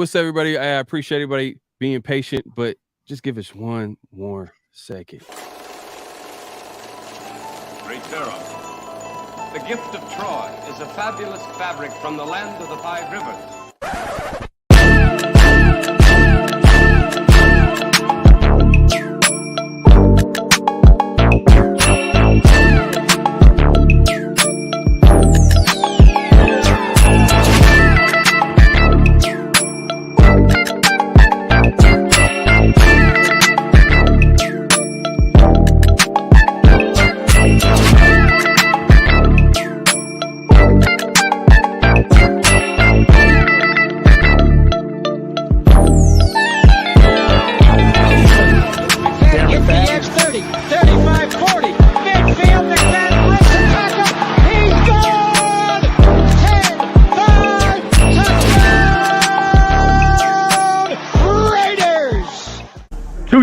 what's up, everybody? I appreciate everybody being patient, but just give us one more second. Great Pharaoh, the gift of Troy is a fabulous fabric from the land of the 5 rivers.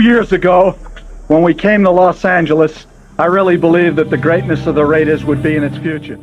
Years ago, when we came to Los Angeles, I really believed that the greatness of the Raiders would be in its future.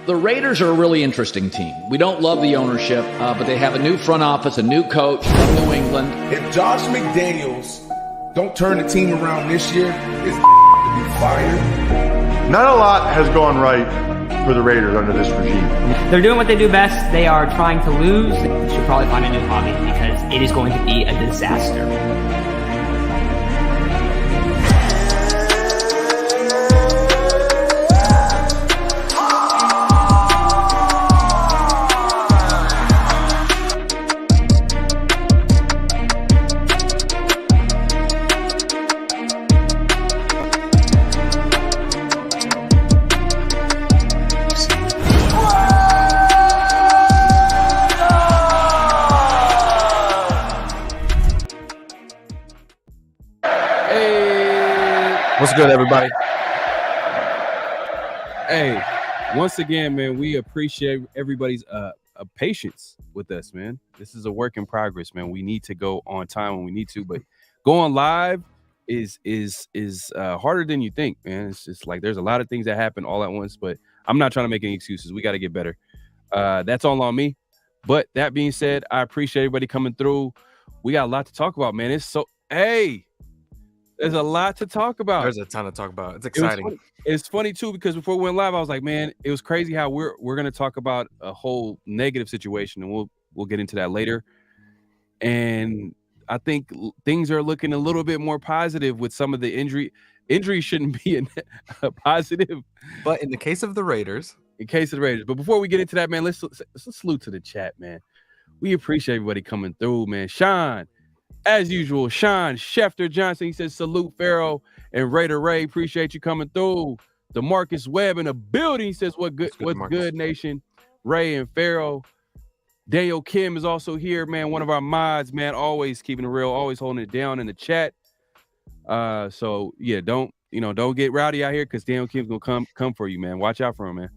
The Raiders are a really interesting team. We don't love the ownership, but they have a new front office, a new coach from New England. If Josh McDaniels don't turn the team around this year, it's to be fired. Not a lot has gone right for the Raiders under this regime. They're doing what they do best. They are trying to lose. They should probably find a new hobby because it is going to be a disaster. What's good, everybody? Hey, once again, man, we appreciate everybody's patience with us, man. This is a work in progress, man. We need to go on time when we need to, but going live is harder than you think, man. It's just like there's a lot of things that happen all at once, but I'm not trying to make any excuses. We got to get better. That's all on me. But that being said, I appreciate everybody coming through. We got a lot to talk about, man. There's a lot to talk about. There's a ton to talk about. It's exciting. It's funny too, because before we went live, I was like, man, it was crazy how we're gonna talk about a whole negative situation, and we'll get into that later. And I think things are looking a little bit more positive with some of the injury. Injury shouldn't be a positive, but in the case of the Raiders, But before we get into that, man, let's salute to the chat, man. We appreciate everybody coming through, man. Sean. As usual, Sean Schefter Johnson, he says, salute Pharaoh and Raider Ray. Appreciate you coming through. DeMarcus Webb in the building. He says, what's good, nation? Ray and Pharaoh. Daniel Kim is also here, man. One of our mods, man. Always keeping it real, always holding it down in the chat. So yeah, don't get rowdy out here because Daniel Kim's gonna come for you, man. Watch out for him, man.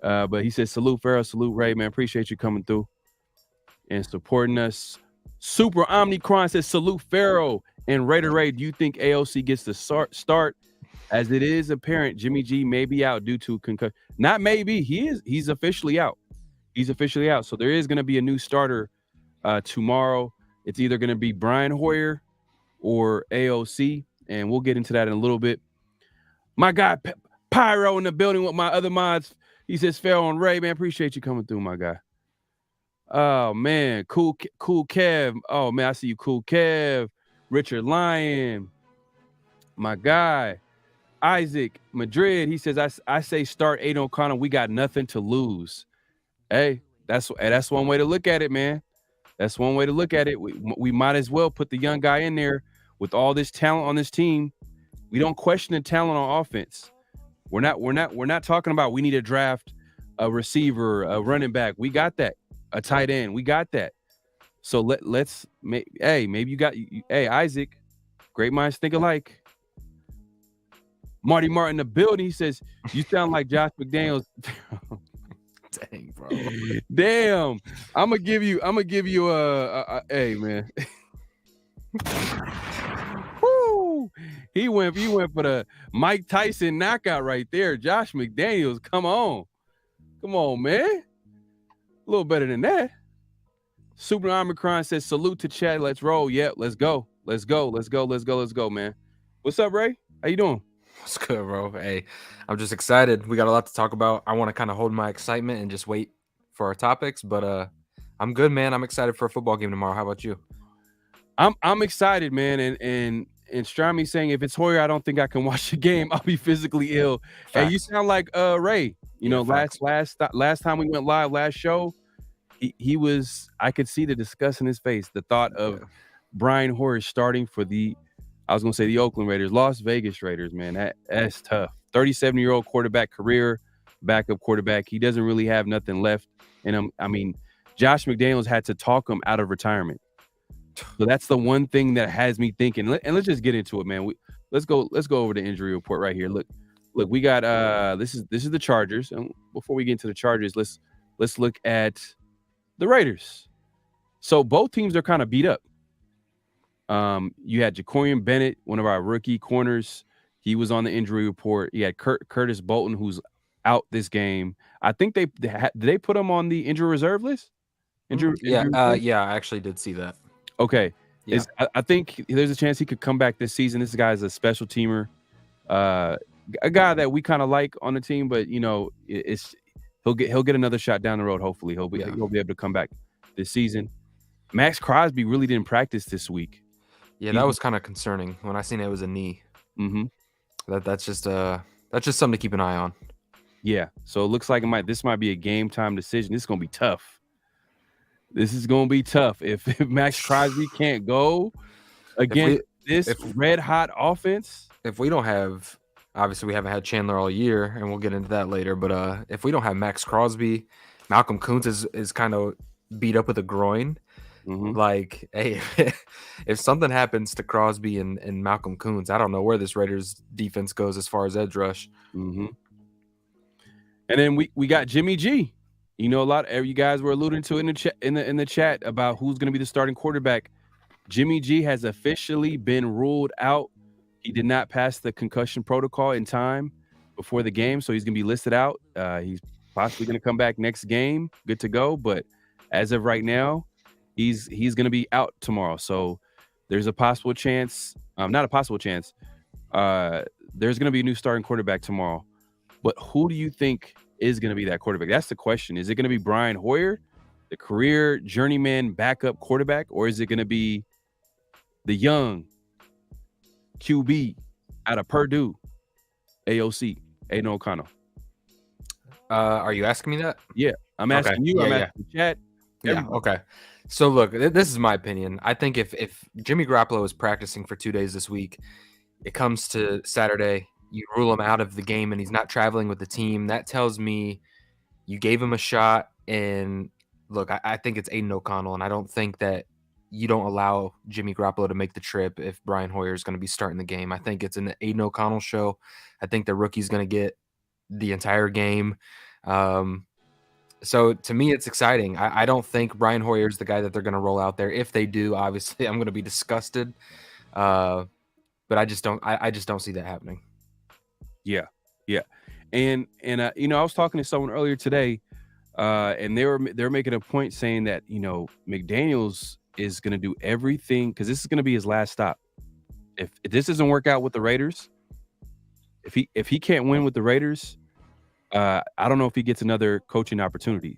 But he says, salute Pharaoh, salute Ray, man. Appreciate you coming through and supporting us. Super Omnicron says, salute Pharaoh and Raider Ray. Do you think AOC gets the start? As it is apparent, Jimmy G may be out due to concussion. Not maybe, he's officially out. He's officially out. So there is going to be a new starter tomorrow. It's either going to be Brian Hoyer or AOC, and we'll get into that in a little bit. My guy Pyro in the building with my other mods. He says, Pharaoh and Ray, man, appreciate you coming through, my guy. Oh man, cool Kev. Oh man, I see you, cool Kev. Richard Lyon, my guy. Isaac Madrid. He says, I say start Aiden O'Connell. We got nothing to lose. Hey, that's one way to look at it, man. That's one way to look at it. We might as well put the young guy in there with all this talent on this team. We don't question the talent on offense. We're not talking about we need to draft a receiver, a running back. We got that. A tight end. We got that. So maybe you got Isaac. Great minds think alike. Marty Martin in the building. He says, you sound like Josh McDaniels. Dang, bro. Damn. I'm gonna give you a hey, man. Woo! He went for the Mike Tyson knockout right there. Josh McDaniels, come on, man. A little better than that. Super Omicron says, salute to chat. Let's roll. Yep, let's go, man. What's up, Ray? How you doing? What's good, bro? Hey, I'm just excited. We got a lot to talk about. I want to kind of hold my excitement and just wait for our topics, but I'm good, man. I'm excited for a football game tomorrow. How about you? I'm excited, man, and Strami saying if it's Hoyer, I don't think I can watch the game. I'll be physically ill. Facts. Hey, you sound like Ray. You know, facts. last time we went live, last show, he was. I could see the disgust in his face. The thought of Brian Hoyer starting for the Oakland Raiders, Las Vegas Raiders, man. That's tough. 37-year-old quarterback career, backup quarterback. He doesn't really have nothing left in him. I mean, Josh McDaniels had to talk him out of retirement. So that's the one thing that has me thinking. And let's just get into it, man. Let's go over the injury report right here. Look, we got this is the Chargers. And before we get into the Chargers, let's look at the Raiders. So both teams are kind of beat up. You had Jacorian Bennett, one of our rookie corners. He was on the injury report. You had Curtis Bolton, who's out this game. I think did they put him on the injury reserve list? Yeah, I actually did see that. Okay. Yeah. I think there's a chance he could come back this season. This guy is a special teamer, a guy that we kind of like on the team, but you know, he'll get another shot down the road. Hopefully, he'll be able to come back this season. Max Crosby really didn't practice this week. Yeah, that was kind of concerning when I seen it was a knee. Mm-hmm. That's just something to keep an eye on. Yeah, so it looks like this might be a game time decision. This is gonna be tough. This is going to be tough if Max Crosby can't go against this red hot offense. If we don't have, obviously we haven't had Chandler all year, and we'll get into that later. But if we don't have Max Crosby, Malcolm Koonce is kind of beat up with a groin. Mm-hmm. Like, hey, if something happens to Crosby and Malcolm Koonce, I don't know where this Raiders defense goes as far as edge rush. Mm-hmm. And then we got Jimmy G. You know, a lot of you guys were alluding to in the chat about who's going to be the starting quarterback. Jimmy G has officially been ruled out. He did not pass the concussion protocol in time before the game, so he's going to be listed out. He's possibly going to come back next game, good to go. But as of right now, he's going to be out tomorrow. So there's a possible chance, not a possible chance. There's going to be a new starting quarterback tomorrow. But who do you think is going to be that quarterback? That's the question. Is it going to be Brian Hoyer, the career journeyman backup quarterback, or is it going to be the young QB out of Purdue, AOC, Aiden O'Connell? Are you asking me that? Yeah, I'm asking you. I'm asking the chat. Yeah. Okay. So look, this is my opinion. I think if Jimmy Garoppolo is practicing for 2 days this week, it comes to Saturday, you rule him out of the game and he's not traveling with the team. That tells me you gave him a shot. And look, I think it's Aiden O'Connell, and I don't think that you don't allow Jimmy Garoppolo to make the trip if Brian Hoyer is going to be starting the game. I think it's an Aiden O'Connell show. I think the rookie's going to get the entire game. So to me, it's exciting. I don't think Brian Hoyer is the guy that they're going to roll out there. If they do, obviously, I'm going to be disgusted. But I just don't see that happening. Yeah. And you know, I was talking to someone earlier today, and they're making a point saying that, you know, McDaniels is going to do everything because this is going to be his last stop. If this doesn't work out with the Raiders, if he can't win with the Raiders, I don't know if he gets another coaching opportunity.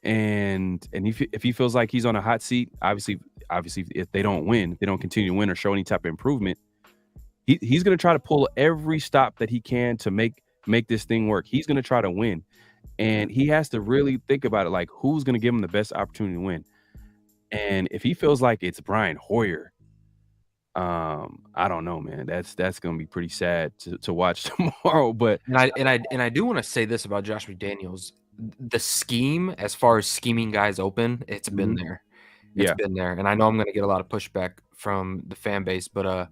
And if he feels like he's on a hot seat, obviously, if they don't win, if they don't continue to win or show any type of improvement, he's going to try to pull every stop that he can to make this thing work. He's going to try to win, and he has to really think about it, like who's going to give him the best opportunity to win. And if he feels like it's Brian Hoyer, I don't know, man. That's gonna be pretty sad to watch tomorrow. But And I do want to say this about Josh McDaniels. The scheme, as far as scheming guys open, it's been there. It's been there. And I know I'm going to get a lot of pushback from the fan base, but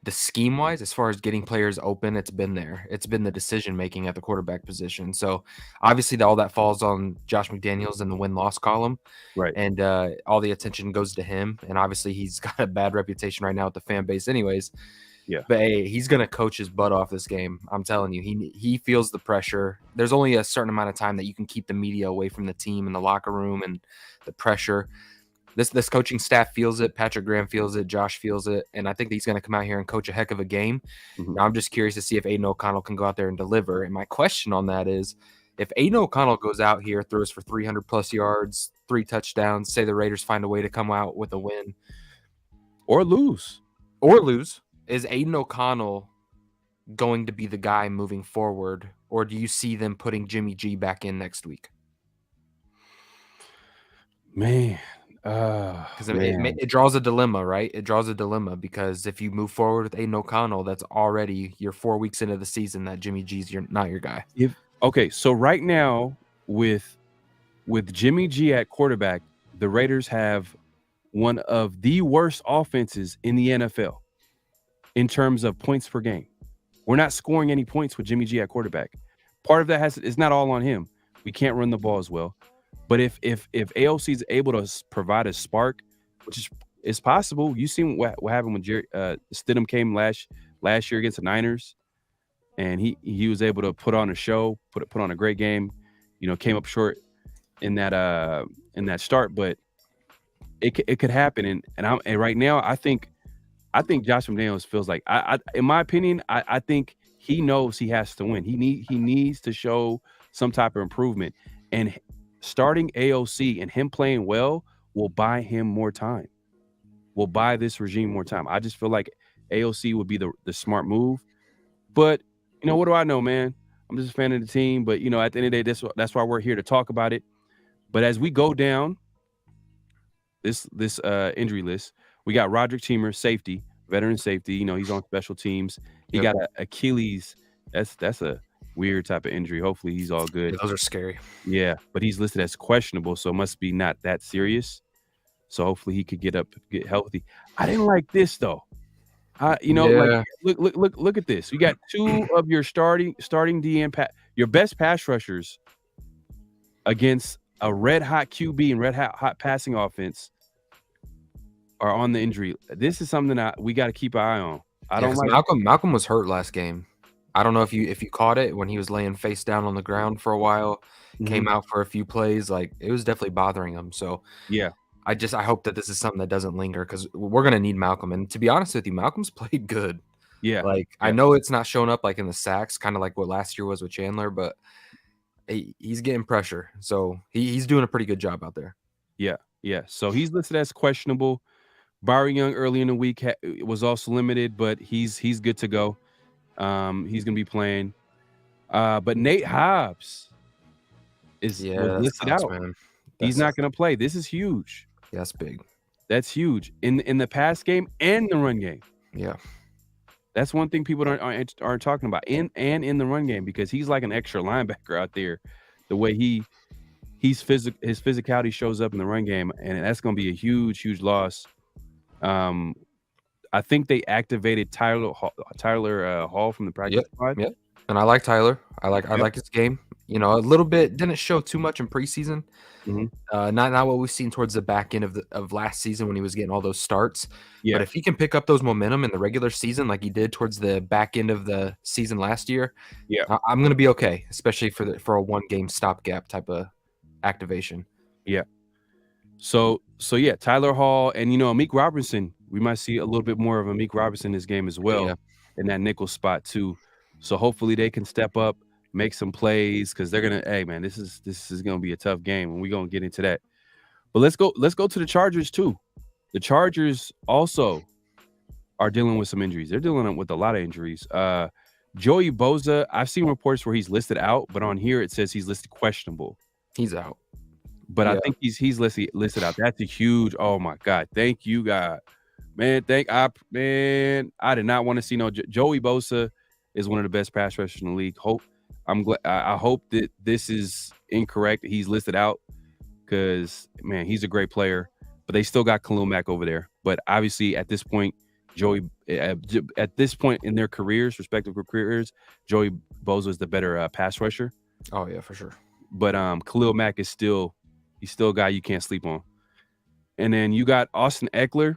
the scheme wise, as far as getting players open, it's been there. It's been the decision making at the quarterback position. So obviously all that falls on Josh McDaniels in the win-loss column. right. And all the attention goes to him. And obviously he's got a bad reputation right now with the fan base anyways. Yeah. But hey, he's going to coach his butt off this game. I'm telling you, he feels the pressure. There's only a certain amount of time that you can keep the media away from the team and the locker room and the pressure. This coaching staff feels it. Patrick Graham feels it. Josh feels it. And I think he's going to come out here and coach a heck of a game. Now, I'm just curious to see if Aiden O'Connell can go out there and deliver. And my question on that is, if Aiden O'Connell goes out here, throws for 300-plus yards, 3 touchdowns, say the Raiders find a way to come out with a win. Or lose. Is Aiden O'Connell going to be the guy moving forward, or do you see them putting Jimmy G back in next week? Man. Because it draws a dilemma, right? It draws a dilemma because if you move forward with Aiden O'Connell, that's already you're 4 weeks into the season that Jimmy G's not your guy. Okay, so right now with Jimmy G at quarterback, the Raiders have one of the worst offenses in the NFL in terms of points per game. We're not scoring any points with Jimmy G at quarterback. Part of that it's not all on him. We can't run the ball as well. But if AOC is able to provide a spark, which is possible, you seen what happened when Stidham came last year against the Niners, and he was able to put on a show, put on a great game. Came up short in that start, but it could happen. And right now I think Josh McDaniels feels like in my opinion I think he knows he has to win. He needs to show some type of improvement, and starting AOC and him playing well will buy him more time. Will buy this regime more time. I just feel like AOC would be the smart move. But what do I know, man? I'm just a fan of the team. But at the end of the day, that's why we're here to talk about it. But as we go down this injury list, we got Roderick Cheemer, safety, veteran safety. He's on special teams. He got an Achilles. That's a weird type of injury. Hopefully he's all good. Yeah, those are scary. Yeah, but he's listed as questionable, so it must be not that serious. So hopefully he could get healthy. I didn't like this though. Like, look at this. You got 2 of your starting DM your best pass rushers against a red hot QB and red hot passing offense are on the injury. This is something that we got to keep an eye on. I don't like Malcolm was hurt last game. I don't know if you caught it when he was laying face down on the ground for a while, came out for a few plays. Like, it was definitely bothering him. So yeah, I hope that this is something that doesn't linger, because we're going to need Malcolm. And to be honest with you, Malcolm's played good. Yeah. I know it's not showing up like in the sacks, kind of like what last year was with Chandler, but he's getting pressure. So he's doing a pretty good job out there. Yeah. Yeah. So he's listed as questionable. Byron Young early in the week was also limited, but he's good to go. He's going to be playing. But Nate Hobbs was listed out. Man. He's not going to play. This is huge. Yeah, that's big. That's huge in the pass game and the run game. Yeah. That's one thing people aren't talking about in the run game, because he's like an extra linebacker out there. The way his physicality shows up in the run game, and that's going to be a huge loss. I think they activated Tyler Hall from the practice squad. Yep. And I like Tyler. I like his game. A little bit didn't show too much in preseason. Mm-hmm. Not what we've seen towards the back end of last season when he was getting all those starts. Yeah. But if he can pick up those momentum in the regular season like he did towards the back end of the season last year, I'm going to be okay, especially for a 1-game stopgap type of activation. Yeah. So yeah, Tyler Hall and Amik Robertson. We might see a little bit more of Amik Robertson in this game as well, in that nickel spot too. So hopefully they can step up, make some plays, because they're gonna. Hey man, this is gonna be a tough game, and we're gonna get into that. But let's go to the Chargers too. The Chargers also are dealing with some injuries. They're dealing with a lot of injuries. Joey Bosa, I've seen reports where he's listed out, but on here it says he's listed questionable. He's out. But I think he's listed out. That's a huge. Oh my God! Thank you, God. Man, I did not want to see no Joey Bosa is one of the best pass rushers in the league. I hope that this is incorrect. He's listed out because man, he's a great player. But they still got Khalil Mack over there. But obviously, at this point, at this point in their careers, respective careers, Joey Bosa is the better pass rusher. Oh yeah, for sure. But Khalil Mack is still a guy you can't sleep on. And then you got Austin Eckler.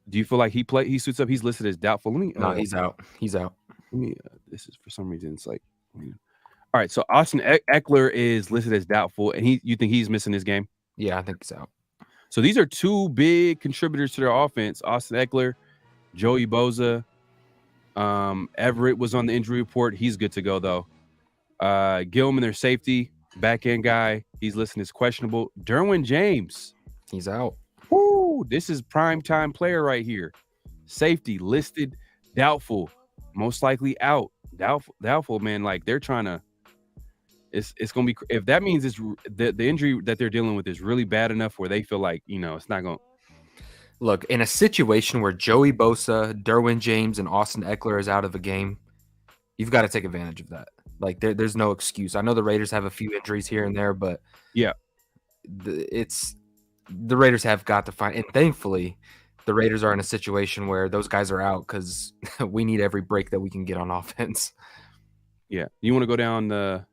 Do you feel like he suits up? He's listed as doubtful. No, he's out. He's out. This is for some reason it's like. All right, so Austin Eckler is listed as doubtful, and you think he's missing this game? Yeah, I think he's out. So these are two big contributors to their offense. Austin Eckler, Joey Bosa. Everett was on the injury report. He's good to go, though. Gilman, their safety, back end guy, he's listed as questionable. Derwin James. He's out. Woo, this is prime time player right here. Safety listed doubtful, most likely out. Doubtful, man. Like they're trying to. It's gonna be if that means it's the injury that they're dealing with is really bad enough where they feel like it's not gonna. Look, in a situation where Joey Bosa, Derwin James, and Austin Eckler is out of a game, you've got to take advantage of that. Like there's no excuse. I know the Raiders have a few injuries here and there, but yeah, the Raiders have got to find, and thankfully, the Raiders are in a situation where those guys are out because we need every break that we can get on offense. Yeah, you want to go down the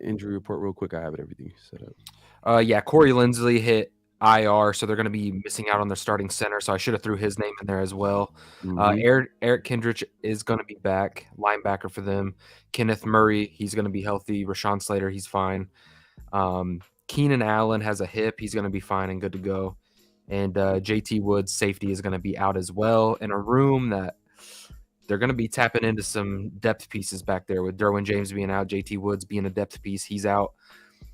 injury report real quick? I have everything set up. Yeah, Corey Linsley hit IR, so they're going to be missing out on their starting center. So I should have threw his name in there as well. Mm-hmm. Eric Kendricks is going to be back, linebacker for them. Kenneth Murray, he's going to be healthy. Rashawn Slater, he's fine. Keenan Allen has a hip. He's going to be fine and good to go. And JT Woods, safety, is going to be out as well in a room that they're going to be tapping into some depth pieces back there with Derwin James being out, JT Woods being a depth piece. He's out.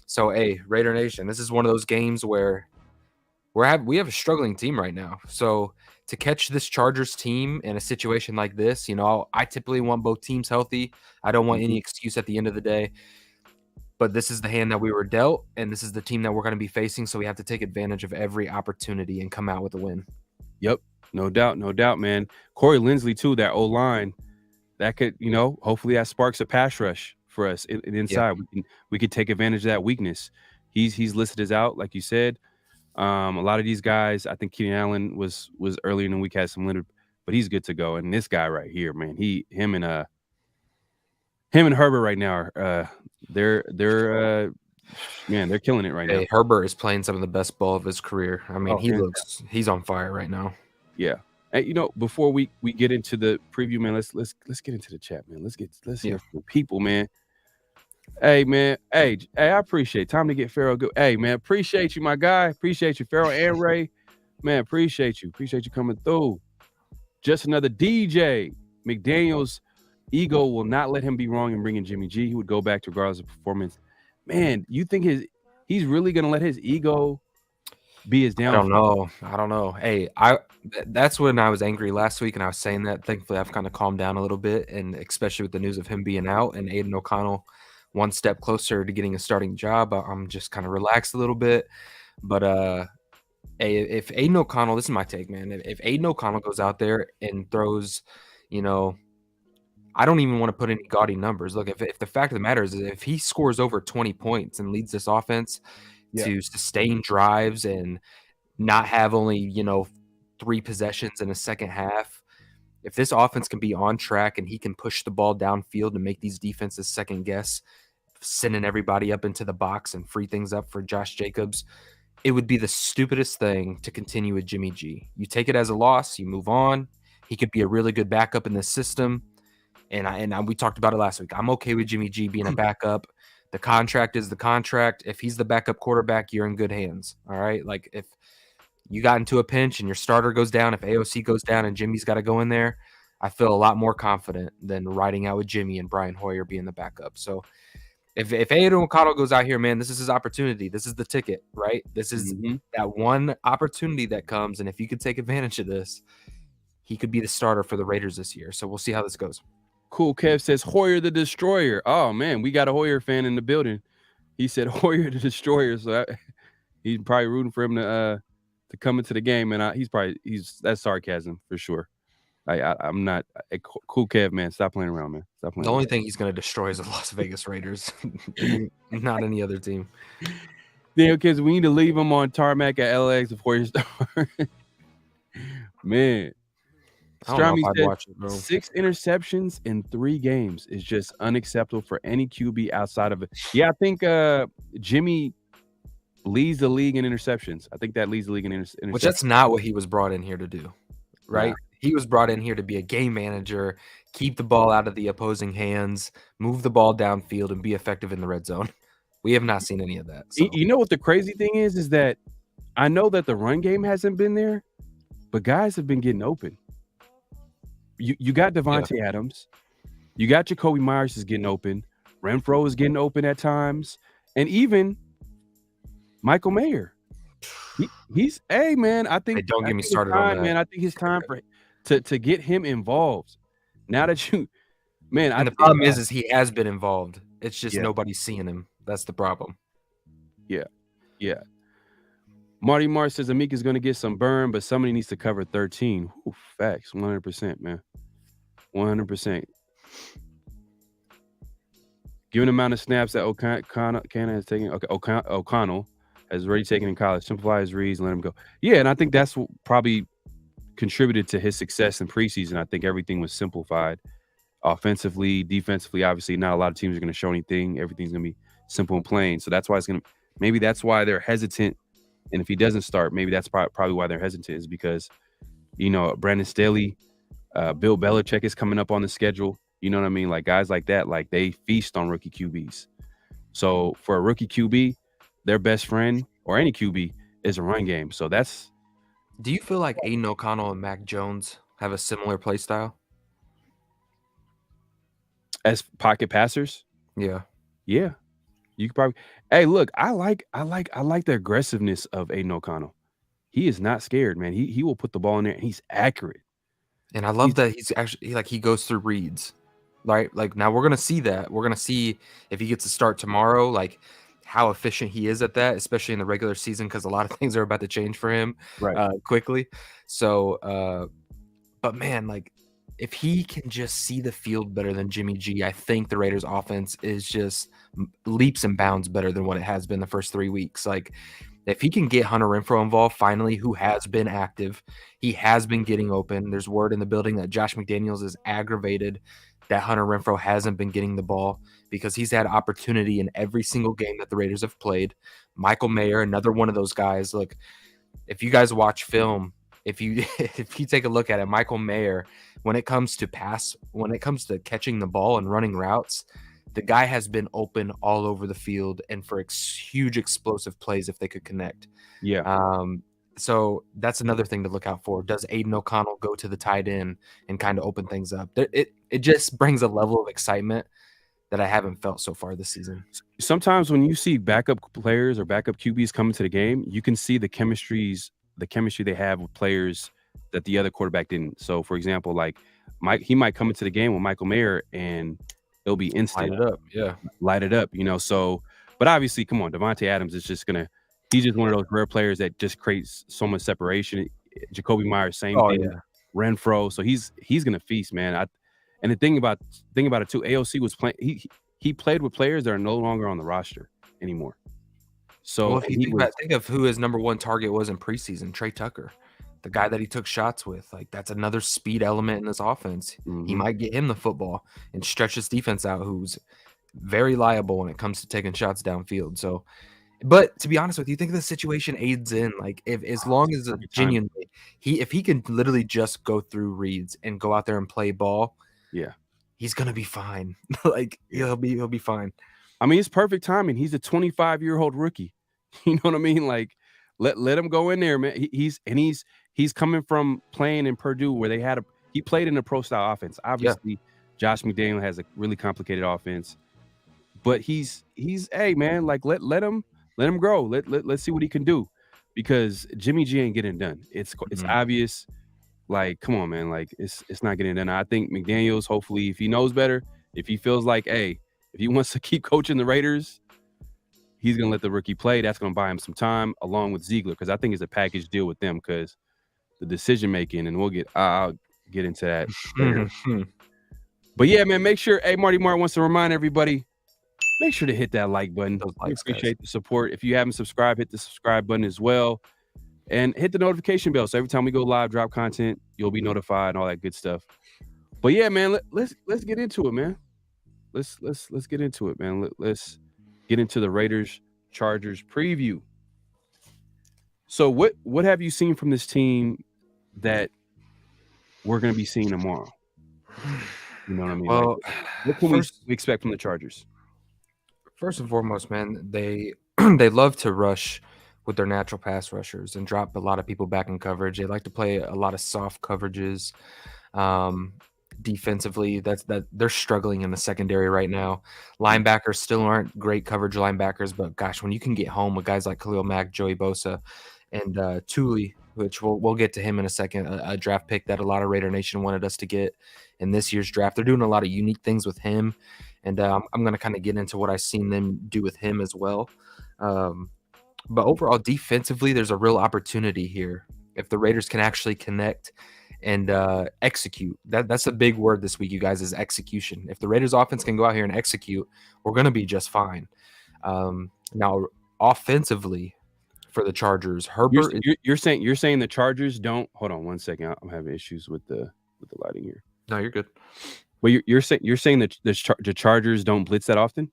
So, hey, Raider Nation, this is one of those games where we have a struggling team right now. So to catch this Chargers team in a situation like this, I typically want both teams healthy. I don't want any excuse at the end of the day. But this is the hand that we were dealt, and this is the team that we're going to be facing. So we have to take advantage of every opportunity and come out with a win. Yep, no doubt, man. Corey Linsley too. That O-line, that could, hopefully that sparks a pass rush for us inside. Yeah. We could take advantage of that weakness. He's listed as out, like you said. A lot of these guys, I think Keenan Allen was earlier in the week, had some Leonard, but he's good to go. And this guy right here, man, him and Herbert right now are they're killing it right now. Herbert is playing some of the best ball of his career. I mean, he's on fire right now. Yeah. And before we get into the preview, man, let's get into the chat, man. Let's hear from people, man. Hey, man. Hey, I appreciate it. Time to get Pharaoh good. Hey, man, appreciate you, my guy. Appreciate you, Pharaoh and Ray. Man, appreciate you. Appreciate you coming through. Just another DJ. McDaniels' ego will not let him be wrong in bringing Jimmy G. He would go back to regardless of performance. Man, you think he's really going to let his ego be his downfall? I don't know. Hey, that's when I was angry last week, and I was saying that. Thankfully, I've kind of calmed down a little bit, and especially with the news of him being out and Aiden O'Connell one step closer to getting a starting job, I'm just kind of relaxed a little bit. But hey, if Aiden O'Connell, this is my take, man. If Aiden O'Connell goes out there and throws, I don't even want to put any gaudy numbers. Look, if the fact of the matter is if he scores over 20 points and leads this offense to sustain drives and not have only, 3 possessions in a second half, if this offense can be on track and he can push the ball downfield and make these defenses second guess, sending everybody up into the box and free things up for Josh Jacobs, it would be the stupidest thing to continue with Jimmy G. You take it as a loss, you move on. He could be a really good backup in this system. And we talked about it last week. I'm okay with Jimmy G being a backup. The contract is the contract. If he's the backup quarterback, you're in good hands. All right. Like if you got into a pinch and your starter goes down, if AOC goes down and Jimmy's got to go in there, I feel a lot more confident than riding out with Jimmy and Brian Hoyer being the backup. So if Aiden O'Connell goes out here, man, this is his opportunity. This is the ticket, right? This is that one opportunity that comes. And if you could take advantage of this, he could be the starter for the Raiders this year. So we'll see how this goes. Cool. Kev says Hoyer the Destroyer. Oh man, we got a Hoyer fan in the building. He said Hoyer the Destroyer, so he's probably rooting for him to to come into the game, and he's that's sarcasm for sure. I'm not a cool Kev, man. Stop playing around, man. Stop playing. The only thing he's going to destroy is the Las Vegas Raiders, not any other team. Yeah, kids, we need to leave him on tarmac at LAX before you start. Man. Strami said 6 interceptions in 3 games is just unacceptable for any QB outside of it. Yeah, I think Jimmy leads the league in interceptions. I think that leads the league in interceptions. Which that's not what he was brought in here to do, right? Nah. He was brought in here to be a game manager, keep the ball out of the opposing hands, move the ball downfield, and be effective in the red zone. We have not seen any of that. So. You know what the crazy thing is that I know that the run game hasn't been there, but guys have been getting open. You got Devontae Adams. You got Jacoby Myers is getting open. Renfro is getting open at times. And even Michael Mayer. He's man, I think don't get me started on that. Man, I think it's time for to get him involved. Now that you the problem is he has been involved. It's just nobody's seeing him. That's the problem. Yeah. Marty Mars says Amik is going to get some burn, but somebody needs to cover 13. Ooh, facts, 100%, man. 100%. Given the amount of snaps that O'Connell has taken, O'Connell has already taken in college, simplify his reads and let him go. Yeah, and I think that's what probably contributed to his success in preseason. I think everything was simplified offensively, defensively. Obviously, not a lot of teams are going to show anything. Everything's going to be simple and plain. So that's why maybe that's why they're hesitant. And if he doesn't start, maybe that's probably why they're hesitant, is because, Brandon Staley, Bill Belichick is coming up on the schedule. You know what I mean? Like guys like that, like they feast on rookie QBs. So for a rookie QB, their best friend or any QB is a run game. So that's. Do you feel like Aiden O'Connell and Mac Jones have a similar play style? As pocket passers? Yeah. Yeah. You could probably. Hey, look, I like the aggressiveness of Aiden O'Connell. He is not scared, man. He will put the ball in there and he's accurate. And I love that he's actually he goes through reads. Right? Like now we're gonna see that. We're gonna see if he gets to start tomorrow, like how efficient he is at that, especially in the regular season, because a lot of things are about to change for him quickly. So but man, like if he can just see the field better than Jimmy G, I think the Raiders offense is just leaps and bounds better than what it has been the first 3 weeks. Like if he can get Hunter Renfrow involved, finally, who has been active, he has been getting open. There's word in the building that Josh McDaniels is aggravated that Hunter Renfrow hasn't been getting the ball because he's had opportunity in every single game that the Raiders have played. Michael Mayer, another one of those guys. Look, if you guys watch film, if you take a look at it, Michael Mayer, when it comes to catching the ball and running routes, the guy has been open all over the field and for huge explosive plays if they could connect. Yeah. So that's another thing to look out for. Does Aiden O'Connell go to the tight end and kind of open things up? It just brings a level of excitement that I haven't felt so far this season. Sometimes when you see backup players or backup QBs coming to the game, you can see the chemistry they have with players that the other quarterback didn't. So, for example, like he might come into the game with Michael Mayer and it'll be instant. Light it up, So, but obviously, come on, Devontae Adams is just he's just one of those rare players that just creates so much separation. Jacoby Myers, same thing. Yeah. Renfro, so he's gonna feast, man. And the thing about it too, AOC was playing. He played with players that are no longer on the roster anymore. So well, if you think of who his number one target was in preseason, Trey Tucker, the guy that he took shots with. Like that's another speed element in this offense. Mm-hmm. He might get him the football and stretch his defense out, who's very liable when it comes to taking shots downfield. So, but to be honest with you, think of the situation aids in. Like as long as genuinely if he can literally just go through reads and go out there and play ball, he's gonna be fine. He'll be fine. I mean, it's perfect timing. He's a 25-year-old rookie. You know what I mean? Like, let him go in there, man. He's coming from playing in Purdue where he played in a pro style offense. Obviously, Josh McDaniel has a really complicated offense, but he's hey man, like let him grow. Let's see what he can do, because Jimmy G ain't getting done. It's obvious. Like, come on, man. Like it's not getting done. I think McDaniels, hopefully, if he knows better, if he feels like, hey, if he wants to keep coaching the Raiders, He's going to let the rookie play. That's going to buy him some time along with Ziegler, because I think it's a package deal with them, because the decision making, and I'll get into that later. But yeah, man, make sure, hey, Marty Mark wants to remind everybody, make sure to hit that like button. We appreciate the support. If you haven't subscribed, hit the subscribe button as well. And hit the notification bell. So every time we go live, drop content, you'll be notified and all that good stuff. But yeah, man, let's get into it, man. Let's get into it, man. Let's get into the Raiders Chargers preview. So what have you seen from this team that we're going to be seeing tomorrow? You know what I mean? Well, what can we expect from the Chargers? First and foremost, man, they love to rush with their natural pass rushers and drop a lot of people back in coverage. They like to play a lot of soft coverages. Defensively, they're struggling in the secondary right now. Linebackers still aren't great coverage linebackers, but gosh, when you can get home with guys like Khalil Mack, Joey Bosa, and Thule, which we'll get to him in a second, a draft pick that a lot of Raider Nation wanted us to get in this year's draft. They're doing a lot of unique things with him, and I'm going to kind of get into what I've seen them do with him as well. But overall, defensively, there's a real opportunity here if the Raiders can actually connect and execute. That's a big word this week, you guys, is execution. If the Raiders offense can go out here and execute, we're going to be just fine. Now, offensively for the Chargers, Herbert. You're saying the Chargers don't. Hold on one second. I'm having issues with the lighting here. No, you're good. Well, you're saying that the Chargers don't blitz that often?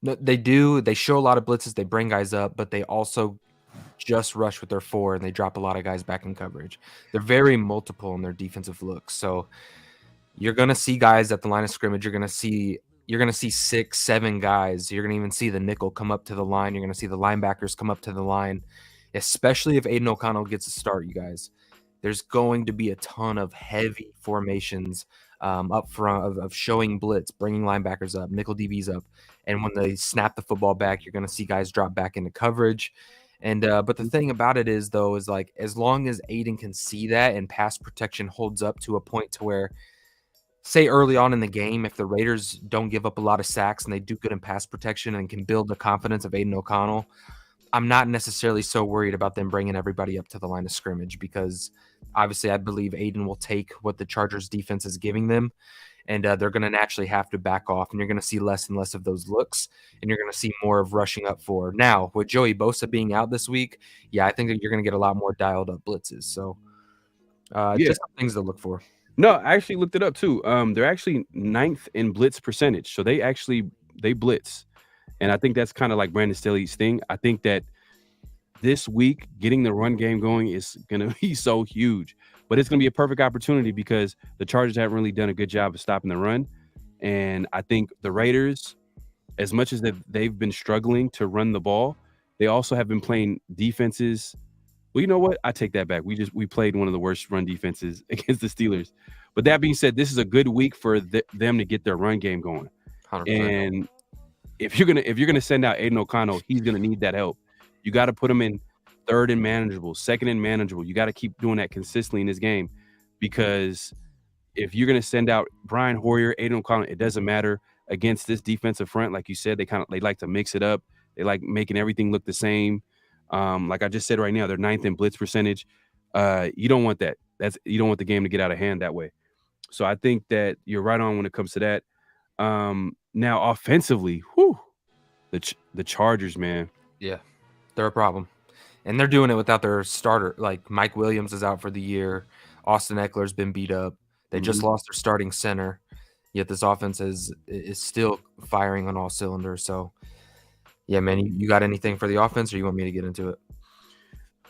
No, they do. They show a lot of blitzes. They bring guys up, but they also just rush with their 4, and they drop a lot of guys back in coverage. They're very multiple in their defensive looks. So you're going to see guys at the line of scrimmage. You're going to see 6, 7 guys. You're going to even see the nickel come up to the line. You're going to see the linebackers come up to the line, especially if Aiden O'Connell gets a start, you guys. There's going to be a ton of heavy formations up front of showing blitz, bringing linebackers up, nickel DBs up. And when they snap the football back, you're going to see guys drop back into coverage. And but the thing about it is, though, is like as long as Aiden can see that and pass protection holds up to a point to where, say early on in the game, if the Raiders don't give up a lot of sacks and they do good in pass protection and can build the confidence of Aiden O'Connell, I'm not necessarily so worried about them bringing everybody up to the line of scrimmage, because obviously I believe Aiden will take what the Chargers defense is giving them, and they're going to naturally have to back off, and you're going to see less and less of those looks, and you're going to see more of rushing up for. Now, with Joey Bosa being out this week, I think that you're going to get a lot more dialed up blitzes. So just some things to look for. No, I actually looked it up too. They're actually 9th in blitz percentage. So they blitz. And I think that's kind of like Brandon Staley's thing. I think that this week, getting the run game going is going to be so huge. But it's going to be a perfect opportunity because the Chargers haven't really done a good job of stopping the run. And I think the Raiders, as much as they've been struggling to run the ball, they also have been playing defenses. Well, you know what? I take that back. We played one of the worst run defenses against the Steelers. But that being said, this is a good week for them to get their run game going. 100%. And if you're gonna send out Aiden O'Connell, he's gonna need that help. You got to put him in 3rd and manageable, 2nd and manageable. You got to keep doing that consistently in this game, because if you're gonna send out Brian Hoyer, Aiden O'Connell, it doesn't matter against this defensive front. Like you said, they like to mix it up. They like making everything look the same. Like I just said right now, they're 9th in blitz percentage. You don't want that. You don't want the game to get out of hand that way. So I think that you're right on when it comes to that. Now offensively, the Chargers, man. Yeah, they're a problem. And they're doing it without their starter. Like Mike Williams is out for the year. Austin Eckler's been beat up. They just lost their starting center. Yet this offense is still firing on all cylinders. So, yeah, man, you got anything for the offense, or you want me to get into it?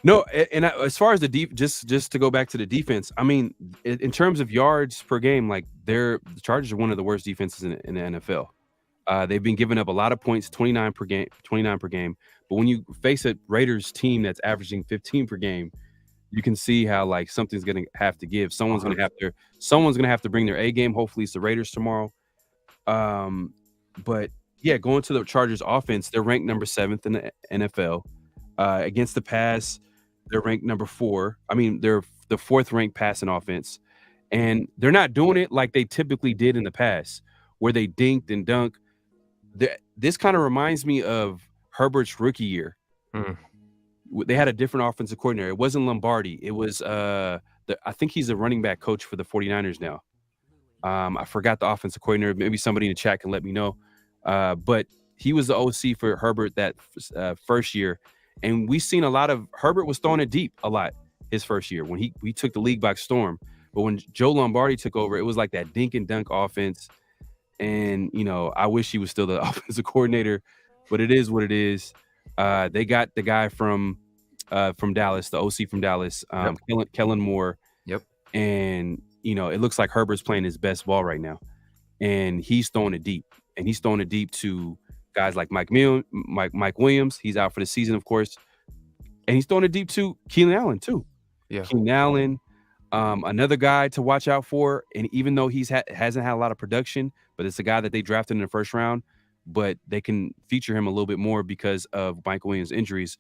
No, and as far as the just to go back to the defense, I mean, in terms of yards per game, like the Chargers are one of the worst defenses in the NFL. They've been giving up a lot of points, 29 per game. But when you face a Raiders team that's averaging 15 per game, you can see how like something's going to have to give. Someone's going to have to bring their A game. Hopefully it's the Raiders tomorrow. But yeah, going to the Chargers offense, they're ranked number 7th in the NFL. Against the pass, they're ranked number 4. I mean, they're the 4th ranked passing offense, and they're not doing it like they typically did in the past, where they dinked and dunked. This kind of reminds me of Herbert's rookie year. They had a different offensive coordinator. It wasn't Lombardi. It was I think he's a running back coach for the 49ers now. I forgot the offensive coordinator. Maybe somebody in the chat can let me know. But he was the OC for Herbert that first year. And we seen a lot of Herbert was throwing it deep a lot his first year when he took the league by storm. But when Joe Lombardi took over, it was like that dink and dunk offense. And, I wish he was still the offensive coordinator, but it is what it is. They got the guy from Dallas, the OC from Dallas, Kellen Moore. Yep. And, it looks like Herbert's playing his best ball right now. And he's throwing it deep. And he's throwing it deep to guys like Mike Williams. He's out for the season, of course. And he's throwing it deep to Keenan Allen, too. Yeah. Keenan Allen, another guy to watch out for. And even though he hasn't had a lot of production, but it's a guy that they drafted in the first round, but they can feature him a little bit more because of Mike Williams' injuries.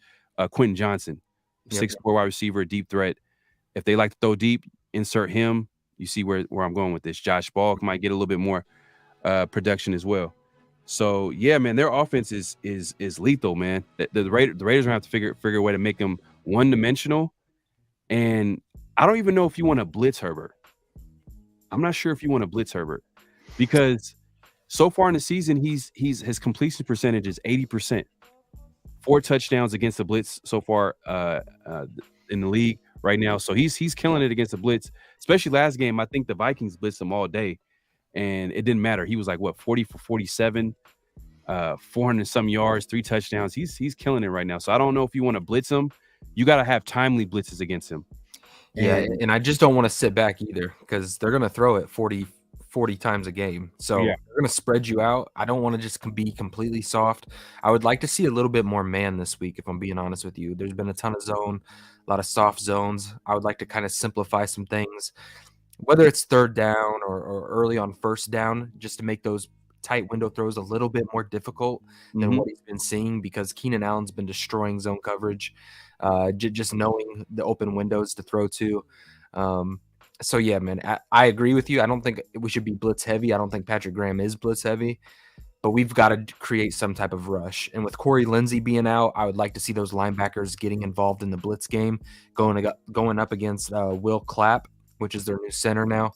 Quentin Johnson, 6'4" wide receiver, deep threat. If they like to throw deep, insert him. You see where I'm going with this. Josh Ball might get a little bit more production as well. So yeah, man, their offense is lethal, man. The Raiders are gonna have to figure a way to make them one-dimensional. And I don't even know if you want to blitz Herbert. I'm not sure if you want to blitz Herbert because so far in the season, his completion percentage is 80%. 4 touchdowns against the blitz so far in the league right now. So he's killing it against the blitz, especially last game. I think the Vikings blitzed him all day, and it didn't matter. He was like 40 for 47, 400 some yards, 3 touchdowns. He's killing it right now. So I don't know if you want to blitz him. You got to have timely blitzes against him. Yeah, and I just don't want to sit back either because they're going to throw it 40 times a game. So they're going to spread you out. I don't want to just be completely soft. I would like to see a little bit more man this week, if I'm being honest with you. There's been a ton of zone, a lot of soft zones. I would like to kind of simplify some things, whether it's third down or early on first down, just to make those tight window throws a little bit more difficult than what he's been seeing because Keenan Allen's been destroying zone coverage, just knowing the open windows to throw to. So, yeah, man, I agree with you. I don't think we should be blitz heavy. I don't think Patrick Graham is blitz heavy, but we've got to create some type of rush. And with Corey Lindsey being out, I would like to see those linebackers getting involved in the blitz game, going up against Will Clapp, which is their new center now.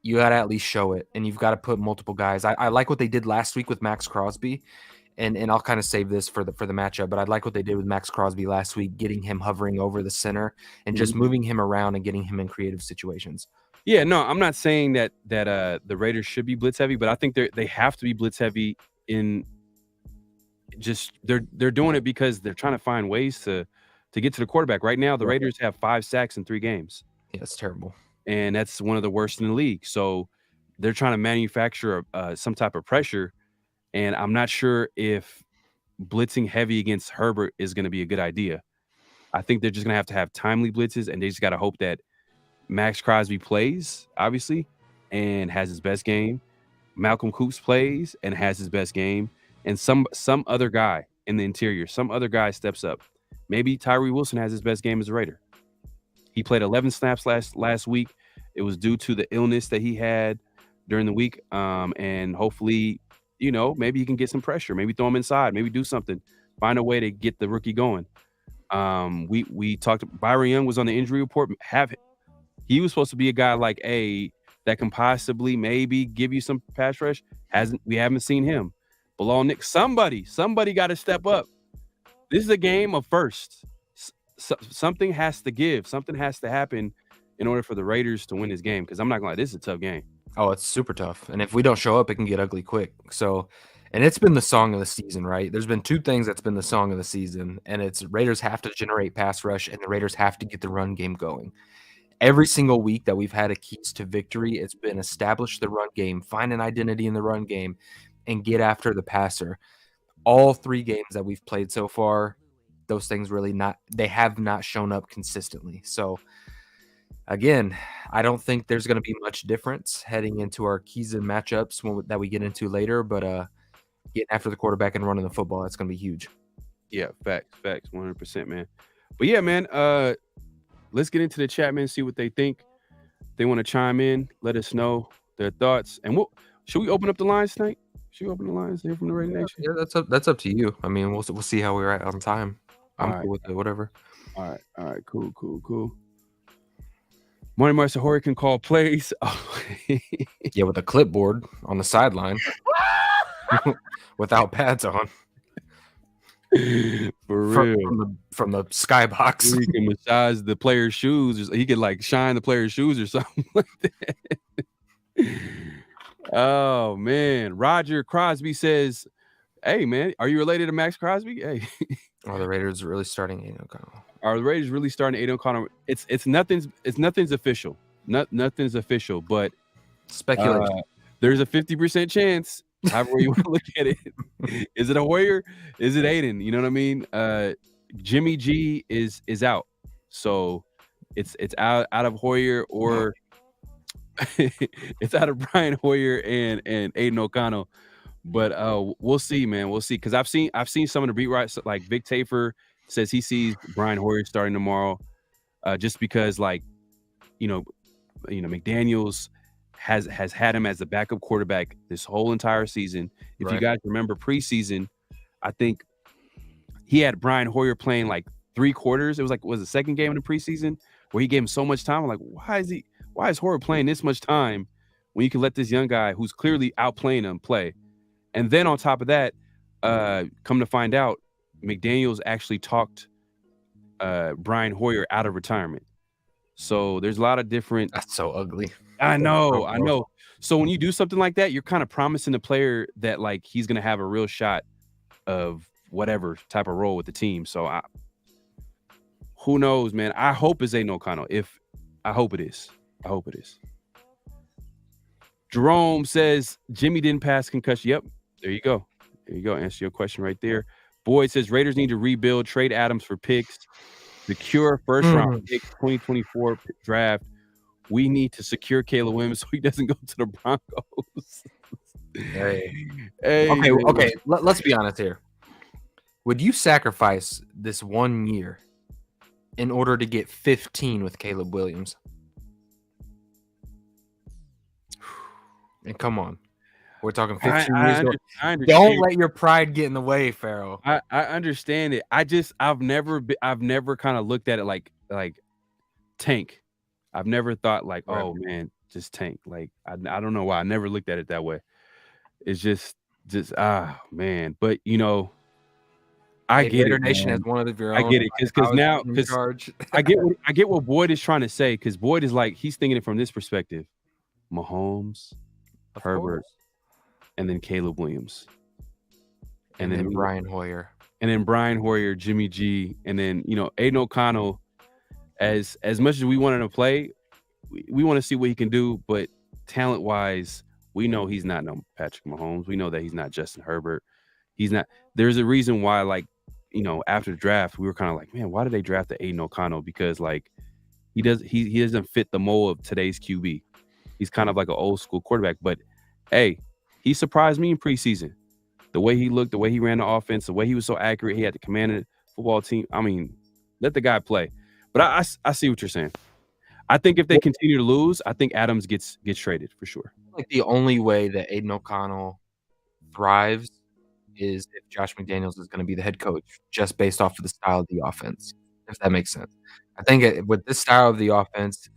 You got to at least show it, and you've got to put multiple guys. I like what they did last week with Max Crosby. And I'll kind of save this for the matchup, but I like what they did with Max Crosby last week, getting him hovering over the center and just moving him around and getting him in creative situations. Yeah, no, I'm not saying that the Raiders should be blitz heavy, but I think they have to be blitz heavy in just they're doing it because they're trying to find ways to get to the quarterback. Right now, the Raiders have 5 sacks in 3 games. Yeah, that's terrible. And that's one of the worst in the league. So they're trying to manufacture some type of pressure. And I'm not sure if blitzing heavy against Herbert is going to be a good idea. I think they're just going to have timely blitzes, and they just got to hope that Max Crosby plays, obviously, and has his best game. Malcolm Coops plays and has his best game. And some other guy in the interior, some other guy steps up. Maybe Tyree Wilson has his best game as a Raider. He played 11 snaps last week. It was due to the illness that he had during the week. And hopefully, maybe he can get some pressure. Maybe throw him inside. Maybe do something. Find a way to get the rookie going. We talked. Byron Young was on the injury report. He was supposed to be a guy like that can possibly maybe give you some pass rush. We haven't seen him. Bilal Nick. Somebody got to step up. This is a game of firsts. Something has to give. Something has to happen in order for the Raiders to win this game. Because I'm not gonna lie, this is a tough game. Oh, it's super tough. And if we don't show up, it can get ugly quick. So, and it's been the song of the season, right? There's been 2 things that's been the song of the season, and it's Raiders have to generate pass rush, and the Raiders have to get the run game going. Every single week that we've had a keys to victory, it's been establish the run game, find an identity in the run game, and get after the passer. All 3 games that we've played so far, those things they have not shown up consistently. So, again, I don't think there's going to be much difference heading into our keys and matchups that we get into later, but getting after the quarterback and running the football, that's going to be huge. Yeah, facts, 100%, man. But yeah, man, let's get into the chat, man, see what they think. If they want to chime in, let us know their thoughts. And should we open up the lines tonight? Should we open the lines here from the Raider Nation? Yeah, that's up to you. I mean, we'll see how we're at on time. I'm All cool with it, whatever. All right, cool. Money Master Hori can call plays. Oh. Yeah, with a clipboard on the sideline without pads on. For real. From the skybox. He can massage the player's shoes. He could like shine the player's shoes or something like that. Oh man. Roger Crosby says, "Hey man, are you related to Max Crosby?" Hey. Are the Raiders really starting Aiden O'Connell? Are the Raiders really starting Aiden O'Connell? It's nothing's official. Nothing's official, but speculation. There's a 50% chance. However you want to look at it. Is it a Hoyer? Is it Aiden? You know what I mean? Jimmy G is out. So it's out of Hoyer or it's out of Brian Hoyer and Aiden O'Connell. But we'll see, man. We'll see. Because I've seen some of the beat writers, like Vic Tafer says he sees Brian Hoyer starting tomorrow. Just because McDaniels has had him as a backup quarterback this whole entire season. If you guys remember preseason, I think he had Brian Hoyer playing like 3 quarters. It was the second game in the preseason where he gave him so much time. I'm like, why is Hoyer playing this much time when you can let this young guy who's clearly outplaying him play? And then on top of that, come to find out, McDaniels actually talked Brian Hoyer out of retirement. So there's a lot of different. That's so ugly. I know. So when you do something like that, you're kind of promising the player that like he's gonna have a real shot of whatever type of role with the team. So who knows, man? I hope it's Aiden O'Connell. I hope it is. Jerome says Jimmy didn't pass concussion. Yep, there you go. Answer your question right there. Boyd says Raiders need to rebuild, trade Adams for picks, secure first round pick 2024 draft. We need to secure Caleb Williams so he doesn't go to the Broncos. Hey. Okay. Let's be honest here. Would you sacrifice this 1 year in order to get 15 with Caleb Williams? And come on. We're talking 15 years. Don't let your pride get in the way, Pharaoh. I understand it. I've never kind of looked at it like tank. I've never thought like, oh man, just tank. Like I don't know why I never looked at it that way. It's just man. But I get it. Nation has one of your own. I get it because now I get what Boyd is trying to say, because Boyd is like he's thinking it from this perspective: Mahomes, Herbert, and then Caleb Williams, and then Brian Hoyer, Jimmy G, and then Aiden O'Connell. As much as we want him to play, we want to see what he can do. But talent-wise, we know he's not no Patrick Mahomes. We know that he's not Justin Herbert. He's not. There's a reason why, after the draft, we were kind of like, man, why did they draft the Aiden O'Connell? Because he doesn't fit the mold of today's QB. He's kind of like an old school quarterback. But hey, he surprised me in preseason. The way he looked, the way he ran the offense, the way he was so accurate, he had the command of the football team. I mean, let the guy play. But I see what you're saying. I think if they continue to lose, I think Adams gets traded for sure. Like the only way that Aiden O'Connell thrives is if Josh McDaniels is going to be the head coach, just based off of the style of the offense, if that makes sense. I think with this style of the offense,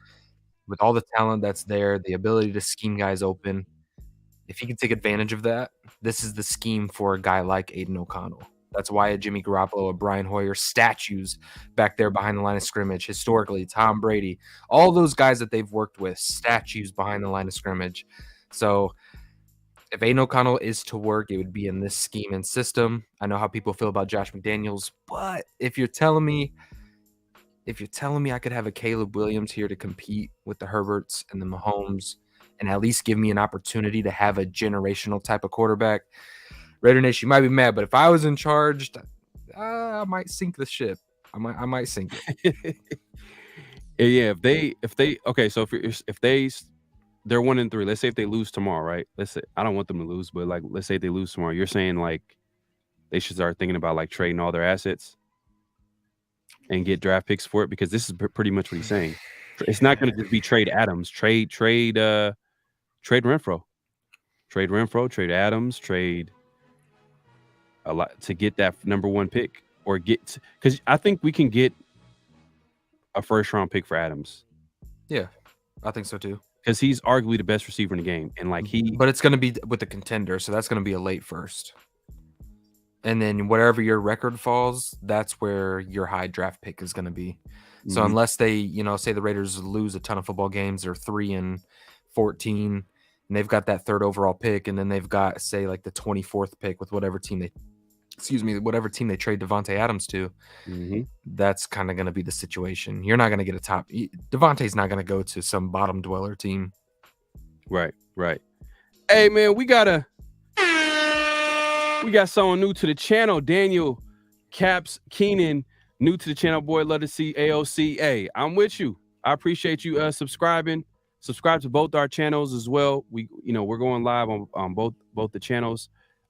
with all the talent that's there, the ability to scheme guys open, if he can take advantage of that, this is the scheme for a guy like Aiden O'Connell. That's why a Jimmy Garoppolo, a Brian Hoyer, statues back there behind the line of scrimmage. Historically, Tom Brady, all those guys that they've worked with, statues behind the line of scrimmage. So if Aiden O'Connell is to work, it would be in this scheme and system. I know how people feel about Josh McDaniels, but if you're telling me I could have a Caleb Williams here to compete with the Herberts and the Mahomes and at least give me an opportunity to have a generational type of quarterback, Raider Nation, you might be mad, but if I was in charge, I might sink the ship. I might sink it. Yeah, so if they're 1-3, let's say if they lose tomorrow, right? Let's say I don't want them to lose, but let's say if they lose tomorrow, you're saying they should start thinking about trading all their assets and get draft picks for it, because this is pretty much what he's saying. It's not going to just be trade Adams, trade Renfro. Trade Renfro, trade Adams, trade a lot to get that number 1 pick, or get, because I think we can get a first-round pick for Adams. Yeah, I think so too. Because he's arguably the best receiver in the game, and like but it's going to be with the contender, so that's going to be a late first. And then whatever your record falls, that's where your high draft pick is going to be. So unless they, say the Raiders lose a ton of football games, they're 3-14, and they've got that 3rd overall pick, and then they've got, say, like the 24th pick with whatever team they trade Devontae Adams to, that's kind of going to be the situation. You're not going to get a top. Devontae's not going to go to some bottom dweller team. Right. Hey, man, we got someone new to the channel. Daniel Caps Keenan, new to the channel, boy. Love to see AOC. Hey, I'm with you. I appreciate you subscribing. Subscribe to both our channels as well. We're going live on both the channels.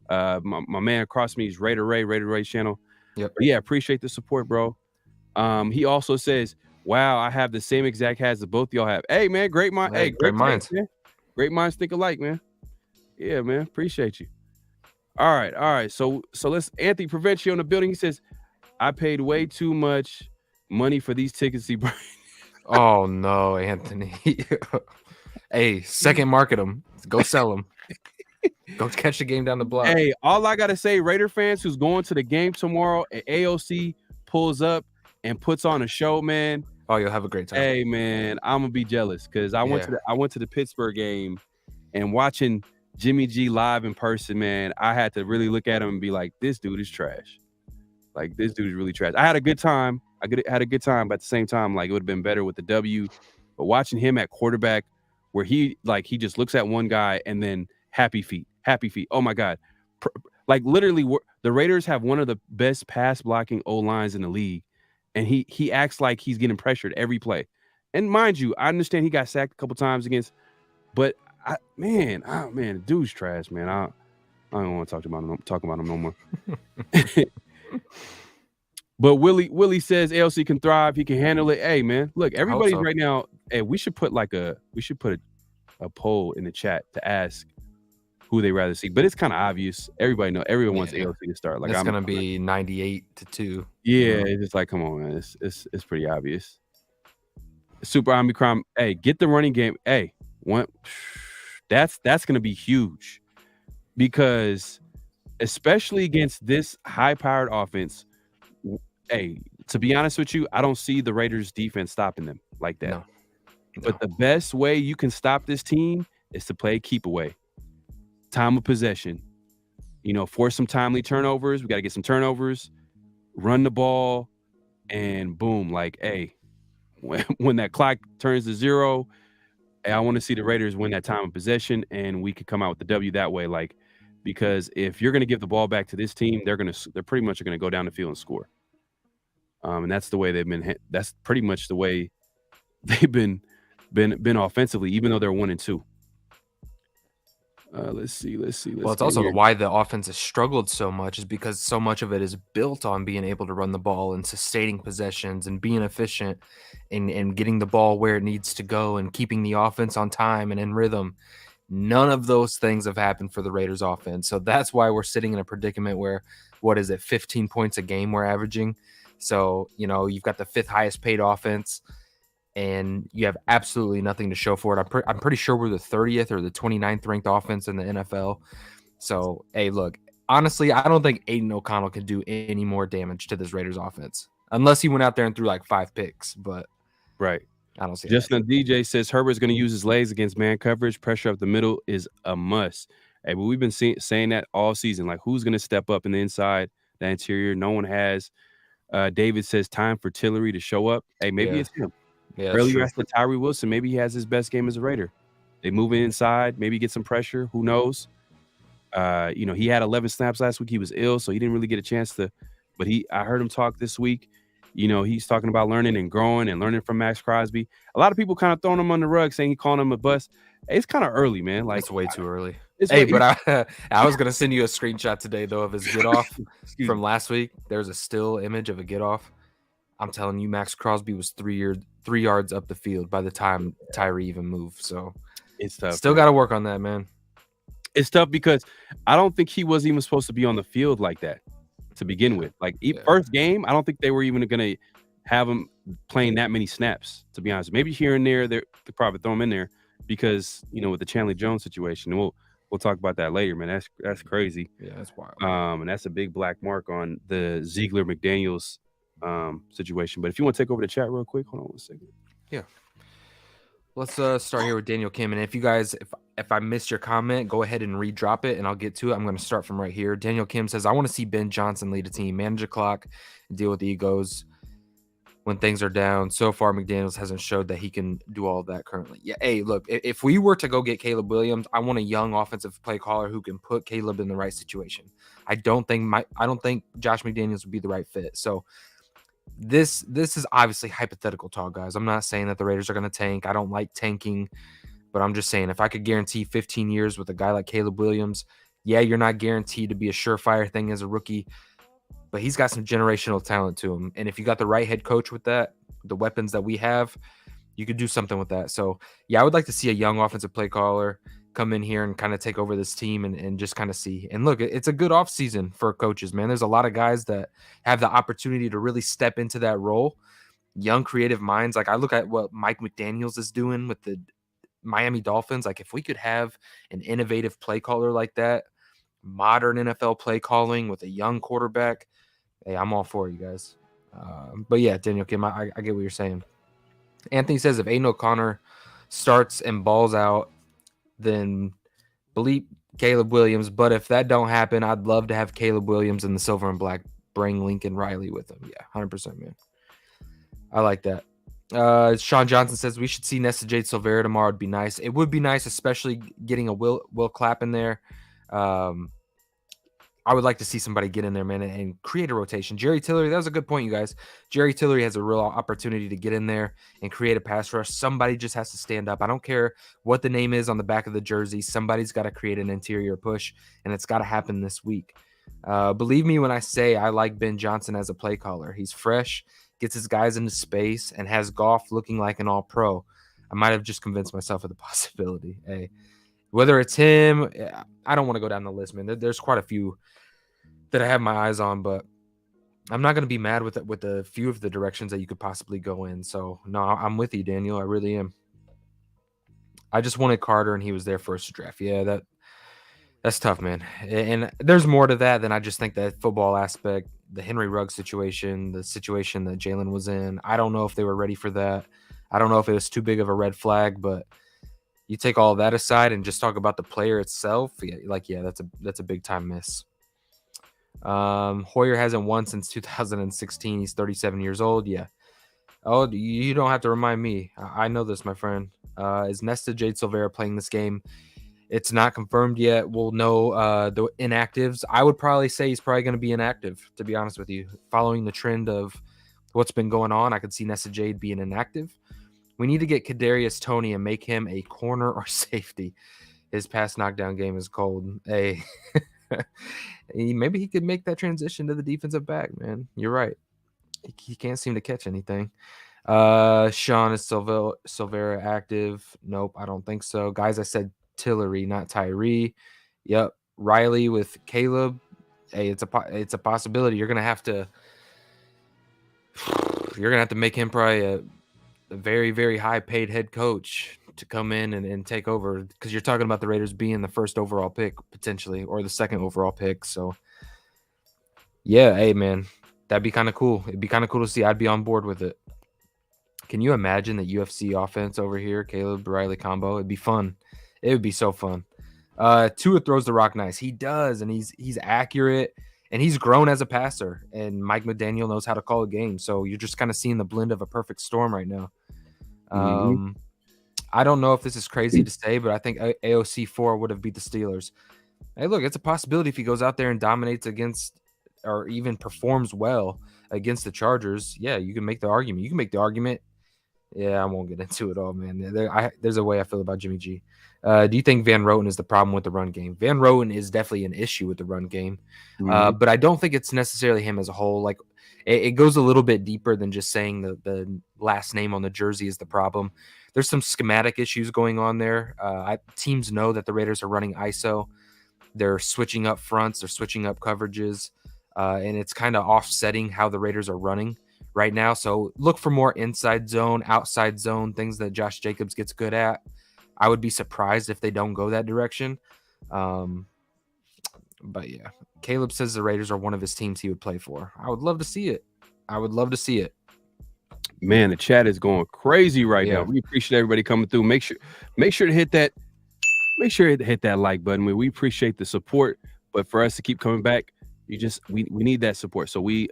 My man across me is Raider Ray's channel. Yep. But yeah, appreciate the support, bro. He also says, wow, I have the same exact hats that both y'all have. Hey, man, great mind. Hey, great minds. Man. Great minds think alike, man. Yeah, man, appreciate you. All right. So let's, Anthony Provencio in the building. He says, I paid way too much money for these tickets. Oh no, Anthony. Hey, second market them. Go sell them. Go catch the game down the block. Hey, all I gotta say, Raider fans who's going to the game tomorrow, and AOC pulls up and puts on a show, man. Oh, you'll have a great time. Hey, man, I'm gonna be jealous because I went to the Pittsburgh game, and watching Jimmy G live in person, man, I had to really look at him and be like, this dude is trash. Like, this dude is really trash. I had a good time. Had a good time, but at the same time, like, it would have been better with the W. But watching him at quarterback, where he just looks at one guy and then happy feet. Oh my God. Like, literally, the Raiders have one of the best pass blocking O-lines in the league. And he acts like he's getting pressured every play. And mind you, I understand he got sacked a couple times but the dude's trash, man. I don't want to talk about him no more. But Willie says AOC can thrive. He can handle it. Hey, man, look, everybody's right now. Hey, we should put a poll in the chat to ask who they rather see. But it's kind of obvious. Everyone wants AOC to start. Like, it's gonna be 98-2. Yeah, it's just like, come on, man. It's pretty obvious. Super Omicron. Hey, get the running game. Hey, that's gonna be huge, because especially against this high-powered offense. Hey, to be honest with you, I don't see the Raiders defense stopping them like that. No. But the best way you can stop this team is to play keep away. Time of possession. Force some timely turnovers. We got to get some turnovers, run the ball, and boom, like, hey, when that clock turns to 0, hey, I want to see the Raiders win that time of possession, and we could come out with the W that way. Like, because if you're going to give the ball back to this team, they're pretty much going to go down the field and score. And that's the way they've been. That's pretty much the way they've been offensively, even though they're 1-2. Let's see. Well, it's also why the offense has struggled so much, is because so much of it is built on being able to run the ball and sustaining possessions and being efficient and getting the ball where it needs to go and keeping the offense on time and in rhythm. None of those things have happened for the Raiders offense. So that's why we're sitting in a predicament where, 15 points a game we're averaging. So, you've got the 5th highest paid offense, and you have absolutely nothing to show for it. I'm pretty sure we're the 30th or the 29th ranked offense in the NFL. So, hey, look, honestly, I don't think Aiden O'Connell can do any more damage to this Raiders offense, unless he went out there and threw like 5 picks. But right, I don't see Justin DJ says Herbert's going to use his legs against man coverage. Pressure up the middle is a must. Hey, but we've been saying that all season. Like, who's going to step up in the inside, the interior? No one has. David says time for Tillery to show up. Hey, maybe it's him. Yeah, earlier after Tyree Wilson, maybe he has his best game as a Raider. They move inside, maybe get some pressure. Who knows? He had 11 snaps last week. He was ill, so he didn't really get a chance to. But I heard him talk this week. He's talking about learning and growing and learning from Max Crosby. A lot of people kind of throwing him on the rug, saying he calling him a bust. Hey, it's kind of early, man. Like, it's way too early. But I was gonna send you a screenshot today though of his get off from last week. There's a still image of a get off. I'm telling you, Max Crosby was 3 yards up the field by the time Tyree even moved. So it's tough. Still got to work on that, man. It's tough because I don't think he was even supposed to be on the field like that to begin with. Like first game, I don't think they were even going to have him playing that many snaps. To be honest, maybe here and there they could probably throw him in there because with the Chandler Jones situation, and we'll talk about that later, man. That's crazy. Yeah, that's wild. And that's a big black mark on the Ziegler McDaniels situation. But if you want to take over the chat real quick, hold on one second. Yeah. Let's start here with Daniel Kim. And if you guys, if I missed your comment, go ahead and redrop it and I'll get to it. I'm going to start from right here. Daniel Kim says, I want to see Ben Johnson lead a team, manage a clock, and deal with egos when things are down. So far, McDaniels hasn't showed that he can do all of that currently. Yeah, hey, look, if we were to go get Caleb Williams, I want a young offensive play caller who can put Caleb in the right situation. I don't think Josh McDaniels would be the right fit. So this is obviously hypothetical talk, guys. I'm not saying that the Raiders are going to tank. I don't like tanking, but I'm just saying if I could guarantee 15 years with a guy like Caleb Williams, yeah, you're not guaranteed to be a surefire thing as a rookie, but he's got some generational talent to him. And if you got the right head coach with that, the weapons that we have, you could do something with that. So, yeah, I would like to see a young offensive play caller come in here and kind of take over this team and just kind of see. And look, it's a good offseason for coaches, man. There's a lot of guys that have the opportunity to really step into that role. Young creative minds. Like I look at what Mike McDaniels is doing with the Miami Dolphins. Like if we could have an innovative play caller like that, modern NFL play calling with a young quarterback, hey, I'm all for it, you guys. But yeah, Daniel Kim, I get what you're saying. Anthony says if Aiden O'Connor starts and balls out, then bleep Caleb Williams. But if that don't happen, I'd love to have Caleb Williams in the silver and black. Bring Lincoln Riley with him. Yeah, 100%, man. I like that. Sean Johnson says we should see Nesta Jade Silvera tomorrow. It'd be nice. It would be nice, especially getting a Will Clapp in there. I would like to see somebody get in there, man, and create a rotation. Jerry Tillery, that was a good point, you guys. Jerry Tillery has a real opportunity to get in there and create a pass rush. Somebody just has to stand up. I don't care what the name is on the back of the jersey. Somebody's got to create an interior push, and it's got to happen this week. Believe me when I say I like Ben Johnson as a play caller. He's fresh, gets his guys into space, and has Goff looking like an all-pro. I might have just convinced myself of the possibility. Hey, whether it's him, I don't want to go down the list, man. There's quite a few that I have my eyes on, but I'm not going to be mad with a few of the directions that you could possibly go in. So, no, I'm with you, Daniel. I really am. I just wanted Carter, and he was there first to draft. Yeah, that's tough, man. And there's more to that than I just think that football aspect, the Henry Ruggs situation, the situation that Jalen was in. I don't know if they were ready for that. I don't know if it was too big of a red flag, but you take all of that aside and just talk about the player itself. Yeah, that's a big time miss. Hoyer hasn't won since 2016. He's 37 years old. Yeah. Oh, you don't have to remind me. I know this, my friend. Is Nesta Jade Silvera playing this game? It's not confirmed yet. We'll know the inactives. I would probably say he's probably going to be inactive, to be honest with you. Following the trend of what's been going on, I could see Nesta Jade being inactive. We need to get Kadarius Toney and make him a corner or safety. His pass knockdown game is cold. Hey. Maybe he could make that transition to the defensive back, man. You're right. He can't seem to catch anything. Sean, is Silvera active? Nope, I don't think so. Guys, I said Tillery, not Tyree. Yep. Riley with Caleb. Hey, it's a possibility. You're gonna have to make him probably a very, very high paid head coach to come in and take over, because you're talking about the Raiders being the first overall pick potentially, or the second overall pick. So yeah, hey man, that'd be kind of cool. It'd be kind of cool to see. I'd be on board with it. Can you imagine the UFC offense over here, Caleb Riley combo? It'd be fun. It would be so fun. Tua throws the rock nice. He does, and he's accurate, and he's grown as a passer, and Mike McDaniel knows how to call a game. So you're just kind of seeing the blend of a perfect storm right now. I don't know if this is crazy to say, but I think AOC 4 would have beat the Steelers. Hey, look, it's a possibility if he goes out there and dominates against, or even performs well against the Chargers. Yeah, you can make the argument. You can make the argument. Yeah, I won't get into it all, man. There's a way I feel about Jimmy G. Do you think Van Roten is the problem with the run game? Van Roten is definitely an issue with the run game, but I don't think it's necessarily him as a whole. Like, it goes a little bit deeper than just saying the last name on the jersey is the problem. There's some schematic issues going on there. Teams know that the Raiders are running ISO. They're switching up fronts. They're switching up coverages. And it's kind of offsetting how the Raiders are running right now. So look for more inside zone, outside zone, things that Josh Jacobs gets good at. I would be surprised if they don't go that direction. But yeah, Caleb says the Raiders are one of his teams he would play for. I would love to see it. Man, the chat is going crazy right now. We appreciate everybody coming through. Make sure to hit that like button. We appreciate the support, but for us to keep coming back, we need that support. So we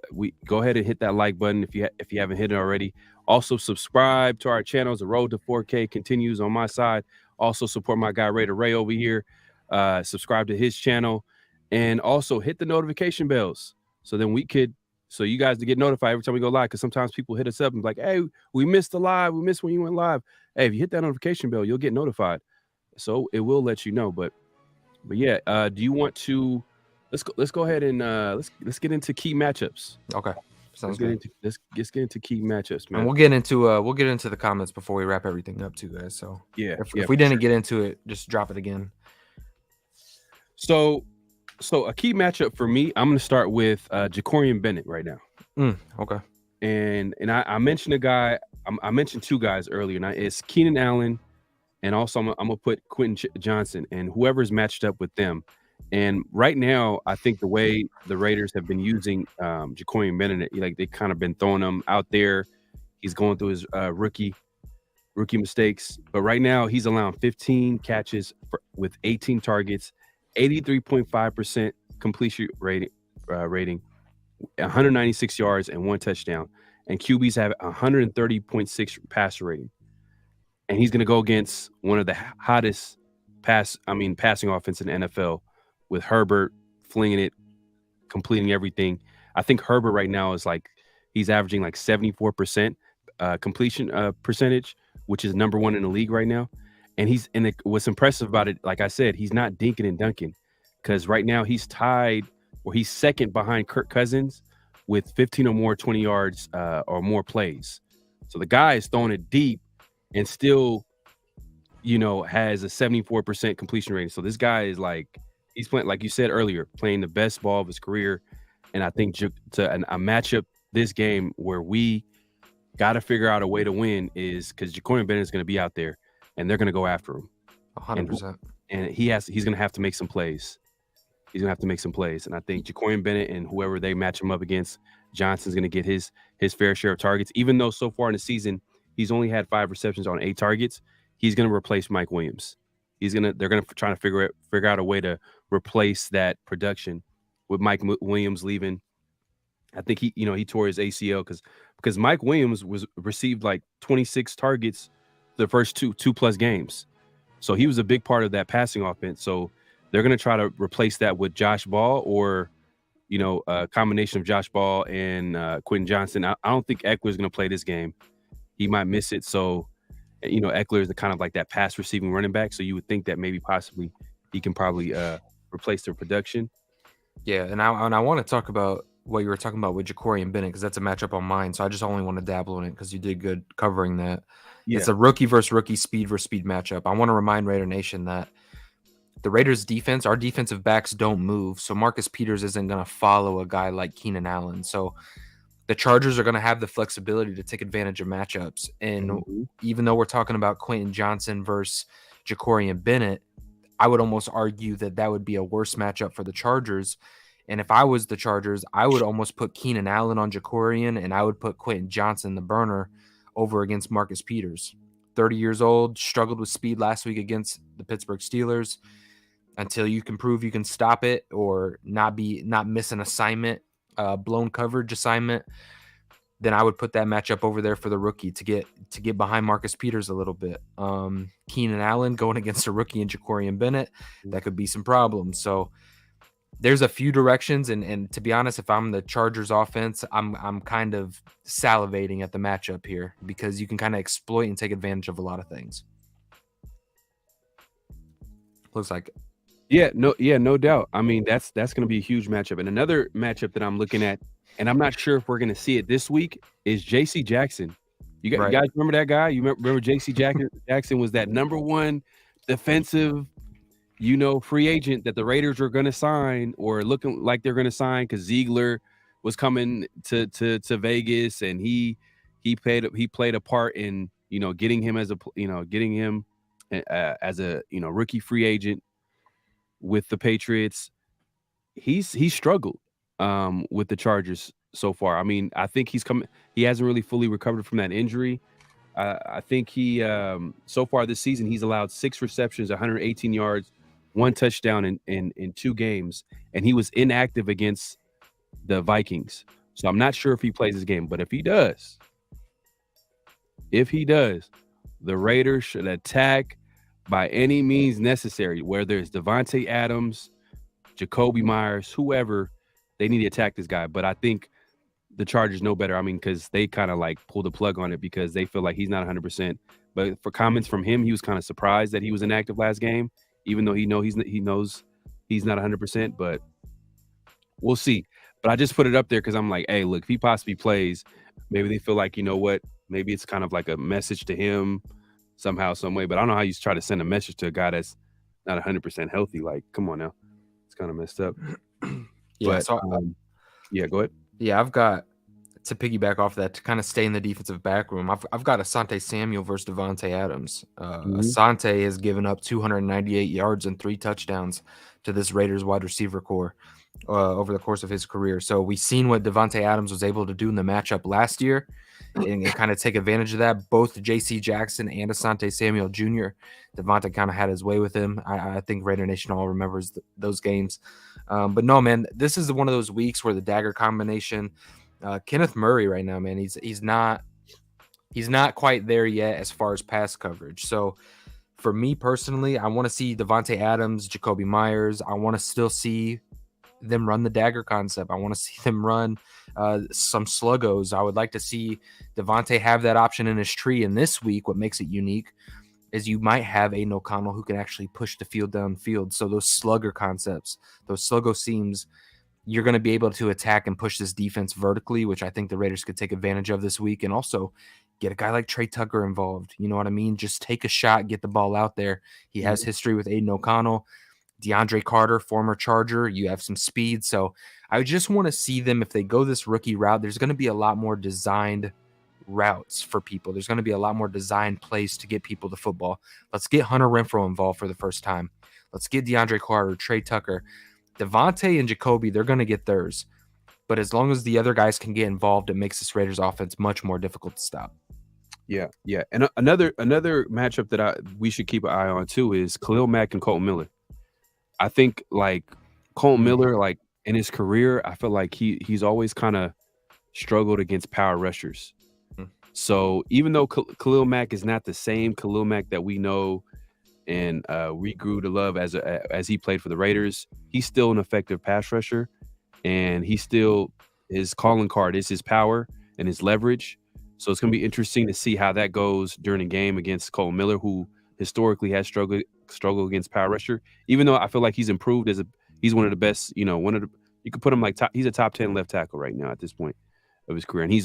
go ahead and hit that like button if you haven't hit it already. Also subscribe to our channels. The road to 4K continues on my side. Also support my guy Raider Ray over here. Subscribe to his channel, and also hit the notification bells so you guys to get notified every time we go live. Because sometimes people hit us up and be like, "Hey, we missed the live. We missed when you went live." Hey, if you hit that notification bell, you'll get notified. So it will let you know. But yeah, do you want to? Let's go ahead and let's get into key matchups. Okay, sounds good. Let's get into key matchups, man. And we'll get into the comments before we wrap everything up too, guys. So yeah, if we didn't get into it, just drop it again. So a key matchup for me, I'm going to start with Jacorian Bennett right now. Okay. And I mentioned a guy. I mentioned two guys earlier. Now it's Keenan Allen, and also I'm gonna put Quentin Johnson and whoever's matched up with them. And right now, I think the way the Raiders have been using Jacorian Bennett, like they kind of been throwing him out there. He's going through his rookie mistakes, but right now he's allowing 15 catches with 18 targets. 83.5% completion rating, 196 yards and 1 touchdown, and QBs have 130.6 passer rating. And he's going to go against one of the hottest passing offense in the NFL with Herbert flinging it, completing everything. I think Herbert right now is he's averaging 74% completion percentage, which is number 1 in the league right now. And what's impressive about it, like I said, he's not dinking and dunking, because right now he's tied, or he's second behind Kirk Cousins with 15 or more 20 yards or more plays. So the guy is throwing it deep and still, has a 74% completion rating. So this guy is he's playing, like you said earlier, playing the best ball of his career. And I think to a matchup this game where we got to figure out a way to win is because Jacorian Bennett is going to be out there. And they're going to go after him. 100%. And he's going to have to make some plays. He's going to have to make some plays. And I think Jacorian Bennett and whoever they match him up against, Johnson's going to get his fair share of targets. Even though so far in the season, he's only had 5 receptions on 8 targets, he's going to replace Mike Williams. They're going to try to figure out a way to replace that production with Mike Williams leaving. I think he tore his ACL because Mike Williams received 26 targets the first two plus games. So he was a big part of that passing offense. So they're going to try to replace that with Josh Ball or, a combination of Josh Ball and Quentin Johnson. I don't think Eckler is going to play this game. He might miss it. So, Eckler is the kind of that pass receiving running back. So you would think that maybe possibly he can probably replace their production. Yeah. And I want to talk about what you were talking about with Jacorian Bennett, because that's a matchup on mine. So I just only want to dabble in it because you did good covering that. Yeah. It's a rookie versus rookie, speed versus speed matchup. I want to remind Raider Nation that the Raiders' defense, our defensive backs don't move. So Marcus Peters isn't going to follow a guy like Keenan Allen. So the Chargers are going to have the flexibility to take advantage of matchups. And even though we're talking about Quentin Johnson versus Jacorian Bennett, I would almost argue that would be a worse matchup for the Chargers. And if I was the Chargers, I would almost put Keenan Allen on Jacorian, and I would put Quentin Johnson, the burner, over against Marcus Peters. 30 years old, struggled with speed last week against the Pittsburgh Steelers. Until you can prove you can stop it or not miss an assignment, blown coverage assignment, then I would put that matchup over there for the rookie to get behind Marcus Peters a little bit. Keenan Allen going against a rookie and Jacorian Bennett, that could be some problems. So there's a few directions, and to be honest, if I'm the Chargers offense, I'm kind of salivating at the matchup here because you can kind of exploit and take advantage of a lot of things. Looks like it. No doubt. I mean, that's going to be a huge matchup. And another matchup that I'm looking at, and I'm not sure if we're going to see it this week, is J.C. Jackson. You guys remember that guy? You remember J.C. Jackson was that number one defensive, free agent that the Raiders are going to sign or looking like they're going to sign because Ziegler was coming to Vegas and he played a part in getting him as a rookie free agent with the Patriots. He's struggled with the Chargers so far. I mean, I think he hasn't really fully recovered from that injury. I think he so far this season he's allowed 6 receptions, 118 yards, 1 touchdown in 2 games, and he was inactive against the Vikings. So I'm not sure if he plays this game, but if he does, the Raiders should attack by any means necessary, whether it's Devontae Adams, Jacoby Myers, whoever. They need to attack this guy. But I think the Chargers know better. I mean, because they kind of like pull the plug on it because they feel like he's not 100%. But for comments from him, he was kind of surprised that he was inactive last game, even though he knows he's not 100%. But we'll see. But I just put it up there because I'm like, hey, look, if he possibly plays, maybe they feel like, you know what, maybe it's kind of like a message to him somehow, some way. But I don't know how you try to send a message to a guy that's not 100% healthy. Like, come on now. It's kind of messed up. Yeah, but, yeah, go ahead. Yeah, I've got to piggyback off that to kind of stay in the defensive back room. I've got Asante Samuel versus Devontae Adams. Asante has given up 298 yards and 3 touchdowns to this Raiders wide receiver core over the course of his career. So we've seen what Devontae Adams was able to do in the matchup last year and kind of take advantage of that. Both J.C. Jackson and Asante Samuel Jr. Devontae kind of had his way with him. I think Raider Nation all remembers those games. But no, man, this is one of those weeks where the dagger combination. Kenneth Murray right now, man, he's not quite there yet as far as pass coverage. So for me personally, I want to see Devontae Adams, Jacoby Myers. I want to still see them run the dagger concept. I want to see them run some sluggos. I would like to see Devontae have that option in his tree. And this week, what makes it unique is you might have Aiden O'Connell who can actually push the field downfield. So those slugger concepts, those sluggo seams, you're going to be able to attack and push this defense vertically, which I think the Raiders could take advantage of this week. And also get a guy like Trey Tucker involved. You know what I mean? Just take a shot, get the ball out there. He has history with Aiden O'Connell. DeAndre Carter, former Charger. You have some speed. So I just want to see them, if they go this rookie route, there's going to be a lot more designed routes for people. There's going to be a lot more designed plays to get people to football. Let's get Hunter Renfrow involved for the first time. Let's get DeAndre Carter, Trey Tucker. Devontae and Jacoby, they're going to get theirs. But as long as the other guys can get involved, it makes this Raiders offense much more difficult to stop. Yeah. And another matchup that we should keep an eye on too is Khalil Mack and Colton Miller. I think like Colton Miller, like in his career, I feel like he's always kind of struggled against power rushers. So even though Khalil Mack is not the same Khalil Mack that we know and we grew to love as he played for the Raiders, he's still an effective pass rusher, and his calling card is his power and his leverage. So it's going to be interesting to see how that goes during a game against Colton Miller, who historically has struggled against power rusher. Even though I feel like he's improved he's one of the best. You could put him like he's a top 10 left tackle right now at this point of his career, and he's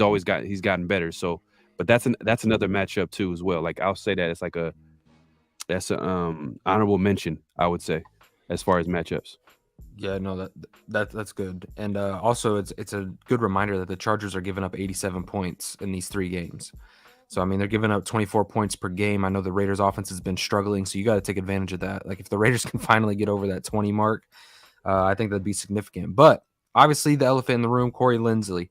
gotten better. So, but that's another matchup too as well. Like I'll say that it's like that's an honorable mention, I would say, as far as matchups. Yeah, no, that's good. And also it's a good reminder that the Chargers are giving up 87 points in these 3 games. So, I mean, they're giving up 24 points per game. I know the Raiders offense has been struggling, so you got to take advantage of that. Like if the Raiders can finally get over that 20 mark, I think that'd be significant. But obviously the elephant in the room, Corey Linsley,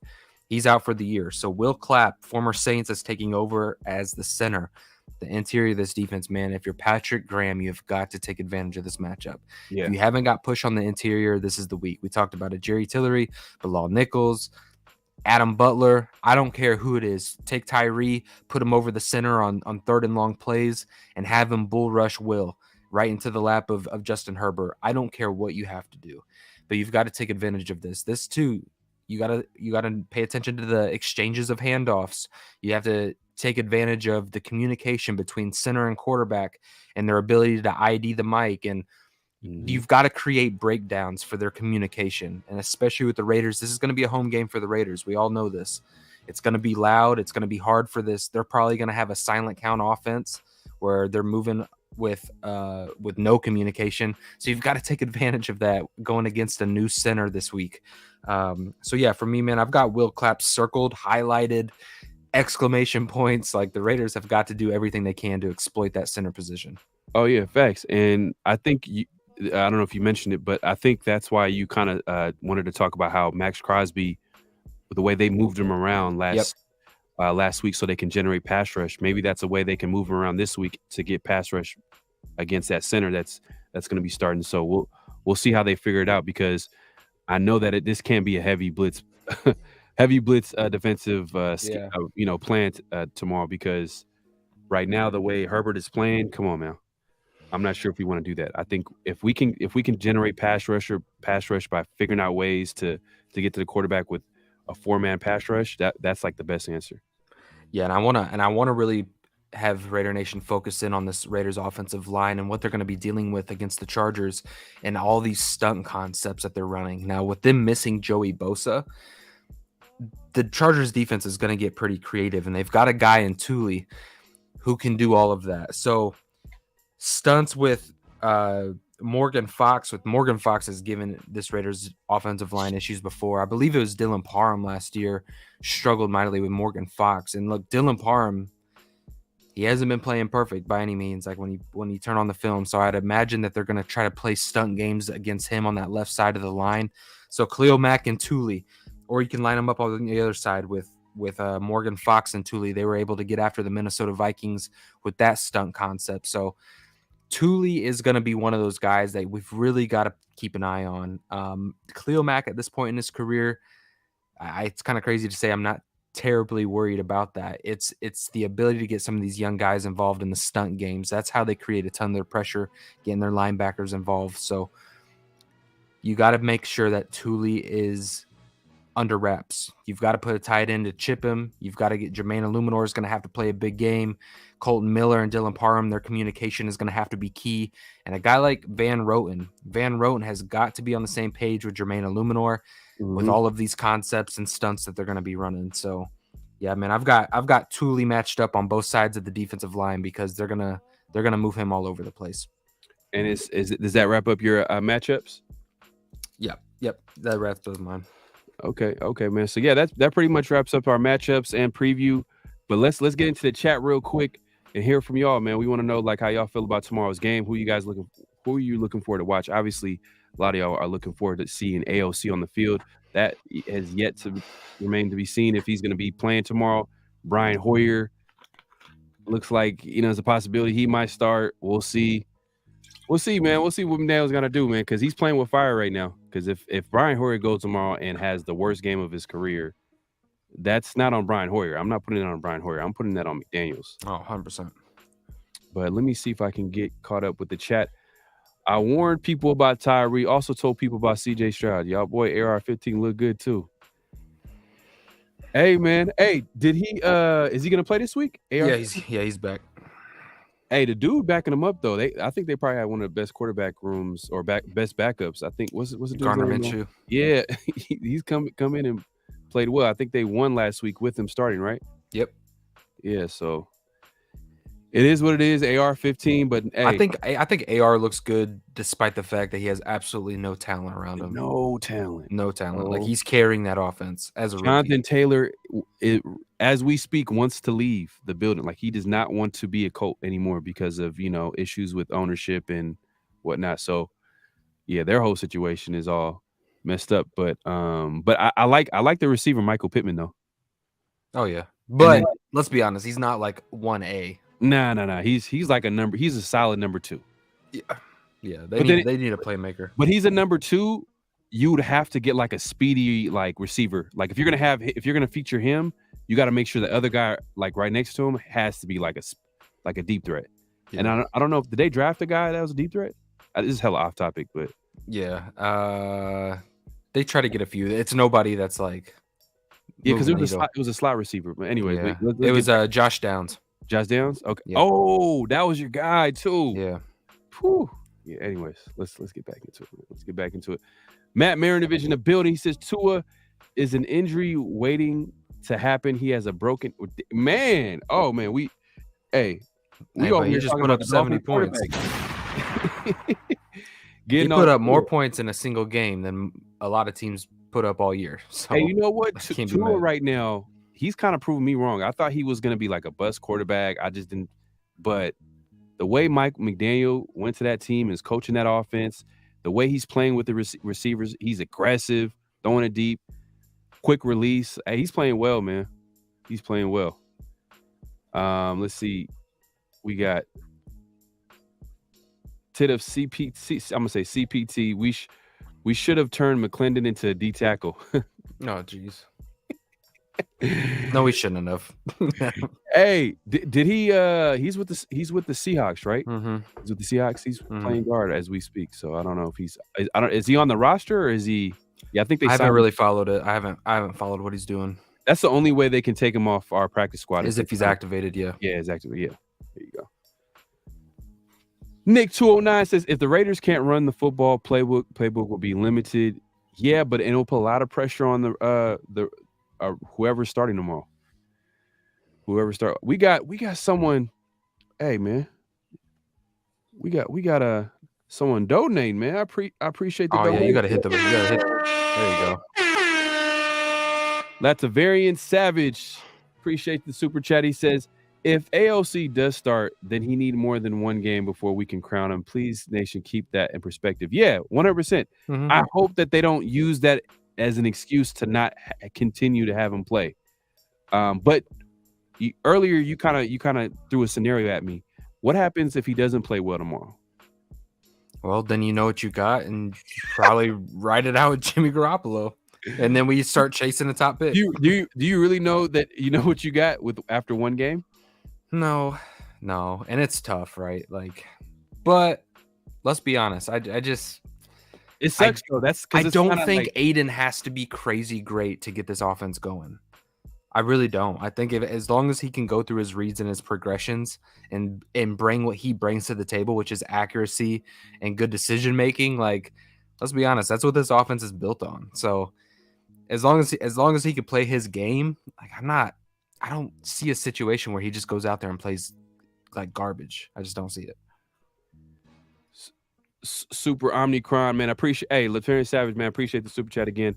he's out for the year. So Will Clapp, former Saints, is taking over as the center. The interior of this defense, man, if you're Patrick Graham, you've got to take advantage of this matchup. Yeah. If you haven't got push on the interior, this is the week. We talked about it. Jerry Tillery, Bilal Nichols, Adam Butler. I don't care who it is. Take Tyree, put him over the center on 3rd and long plays, and have him bull rush Will right into the lap of Justin Herbert. I don't care what you have to do, but you've got to take advantage of this. This too, you gotta pay attention to the exchanges of handoffs. You have to take advantage of the communication between center and quarterback and their ability to ID the mic. And you've got to create breakdowns for their communication. And especially with the Raiders, this is going to be a home game for the Raiders. We all know this. It's going to be loud. It's going to be hard for this. They're probably going to have a silent count offense where they're moving with no communication. So you've got to take advantage of that going against a new center this week. So yeah, for me, man, I've got Will Clapp circled, highlighted, exclamation points. Like the Raiders have got to do everything they can to exploit that center position. Oh yeah, facts. And I think I don't know if you mentioned it, but I think that's why you kind of wanted to talk about how Max Crosby, the way they moved him around last week so they can generate pass rush. Maybe that's a way they can move him around this week to get pass rush against that center that's going to be starting. So we'll see how they figure it out, because I know that this can be a heavy blitz defensive plan tomorrow, because right now the way Herbert is playing, come on, man. I'm not sure if we want to do that. I think if we can generate pass rush by figuring out ways to get to the quarterback with a 4-man pass rush, that's like the best answer. Yeah, and I want to really have Raider Nation focus in on this Raiders offensive line and what they're going to be dealing with against the Chargers and all these stunt concepts that they're running. Now, with them missing Joey Bosa, the Chargers defense is going to get pretty creative, and they've got a guy in Thule who can do all of that. So stunts with Morgan Fox. Morgan Fox has given this Raiders offensive line issues before. I believe it was Dylan Parham last year struggled mightily with Morgan Fox. And look, Dylan Parham, he hasn't been playing perfect by any means, like when you turn on the film. So I'd imagine that they're going to try to play stunt games against him on that left side of the line. So Khalil Mack and Thule, or you can line them up on the other side with Morgan Fox and Thule. They were able to get after the Minnesota Vikings with that stunt concept. So Thule is going to be one of those guys that we've really got to keep an eye on. Khalil Mack at this point in his career, it's kind of crazy to say I'm not terribly worried about that. It's the ability to get some of these young guys involved in the stunt games. That's how they create a ton of their pressure, getting their linebackers involved. So you got to make sure that Thule is under wraps. You've got to put a tight end to chip him. You've got to get Jermaine Illuminor is going to have to play a big game. Colton Miller and Dylan Parham, their communication is going to have to be key. And a guy like Van Roten has got to be on the same page with Jermaine Illuminor with all of these concepts and stunts that they're going to be running. So yeah, man, I've got Thule matched up on both sides of the defensive line, because they're gonna move him all over the place. And does that wrap up your matchups? Yep, that wraps up mine. Okay, man. So yeah, that pretty much wraps up our matchups and preview. But let's get into the chat real quick and hear from y'all, man. We want to know like how y'all feel about tomorrow's game. Who are you looking forward to watch? Obviously, a lot of y'all are looking forward to seeing AOC on the field. That has yet to remain to be seen if he's going to be playing tomorrow. Brian Hoyer looks like there's a possibility he might start. We'll see. We'll see, man. We'll see what McDaniel's gonna do, man, because he's playing with fire right now. Because if Brian Hoyer goes tomorrow and has the worst game of his career, that's not on Brian Hoyer. I'm not putting it on Brian Hoyer. I'm putting that on McDaniel's. Oh, 100%. But let me see if I can get caught up with the chat. I warned people about Tyree. Also told people about CJ Stroud. Y'all boy AR-15 look good too. Hey, man. Hey, did he is he gonna play this week? He's back. Hey, the dude backing him up though. I think they probably had one of the best quarterback rooms or best backups. I think what's it Gardner Minshew. Yeah, he's come in and played well. I think they won last week with him starting, right? Yep. Yeah, so it is what it is. AR-15, but hey, I think AR looks good despite the fact that he has absolutely no talent around him. No talent. Like he's carrying that offense as a Jonathan rookie. Taylor, as we speak, wants to leave the building. Like he does not want to be a Colt anymore because of issues with ownership and whatnot. So yeah, their whole situation is all messed up. But I like the receiver Michael Pittman though. Oh yeah, but let's be honest, he's not like 1A. Nah. He's like a number. He's a solid number 2. Yeah. They need a playmaker. But he's a number 2. You would have to get like a speedy like receiver. Like if you're gonna feature him, you got to make sure the other guy like right next to him has to be like a deep threat. Yeah. And I don't know if did they draft a guy that was a deep threat. This is hella off topic, but yeah. They try to get a few. It's nobody that's like because it was a slot receiver. But anyway, yeah. It was Josh Downs. Josh Downs? Okay. Yeah. Oh, that was your guy too. Yeah. Whew. Yeah, anyways, let's get back into it. Matt Marinovich in the building. He says Tua is an injury waiting to happen. He has a broken man. Oh man, We Hey, over but he here just talking put about up the 70 Dolphins points. quarterback. He Getting put on up more Tua. points in a single game than a lot of teams put up all year. So Hey, you know what? I can't be Tua mad. right now, he's kind of proving me wrong. I thought he was going to be like a bust quarterback. I just didn't. But the way Mike McDaniel went to that team and is coaching that offense, the way he's playing with the receivers, he's aggressive, throwing it deep, quick release. Hey, he's playing well, man. He's playing well. Let's see. We got Tit of CPT. I'm gonna say CPT. We should have turned McClendon into a D tackle. Oh, jeez. No, we shouldn't have. Hey, did he? He's with the Seahawks, right? Mm-hmm. He's with the Seahawks. He's playing guard as we speak. So I don't know if he's. Is he on the roster or is he? Yeah, I think they. I haven't signed really him. followed it. I haven't followed what he's doing. That's the only way they can take him off our practice squad Is if he's activated, yeah. Yeah, exactly. Yeah, there you go. Nick 209 says if the Raiders can't run the football, playbook will be limited. Yeah, but it'll put a lot of pressure on the whoever's starting tomorrow. Whoever start, we got someone. Hey man, we got someone donating, man. I appreciate the. Oh donation. yeah, you gotta hit. There you go. That's a Variant Savage. Appreciate the super chat. He says, if AOC does start, then he need more than one game before we can crown him. Please, nation, keep that in perspective. Yeah, 100%. I hope that they don't use that as an excuse to not continue to have him play. But earlier you kind of threw a scenario at me. What happens if he doesn't play well tomorrow? Well, then you know what you got, and probably ride it out with Jimmy Garoppolo. And then we start chasing the top pick. Do you really know that you know what you got with after one game? No, and it's tough, right? Like, but let's be honest. I just it sucks though. I don't think Aiden has to be crazy great to get this offense going. I really don't. I think as long as he can go through his reads and his progressions and bring what he brings to the table, which is accuracy and good decision making, like let's be honest, that's what this offense is built on. So as long as he could play his game, like I don't see a situation where he just goes out there and plays like garbage. I just don't see it. Super Omnicron, man. I appreciate. Hey, Latarian Savage, man. I appreciate the super chat again.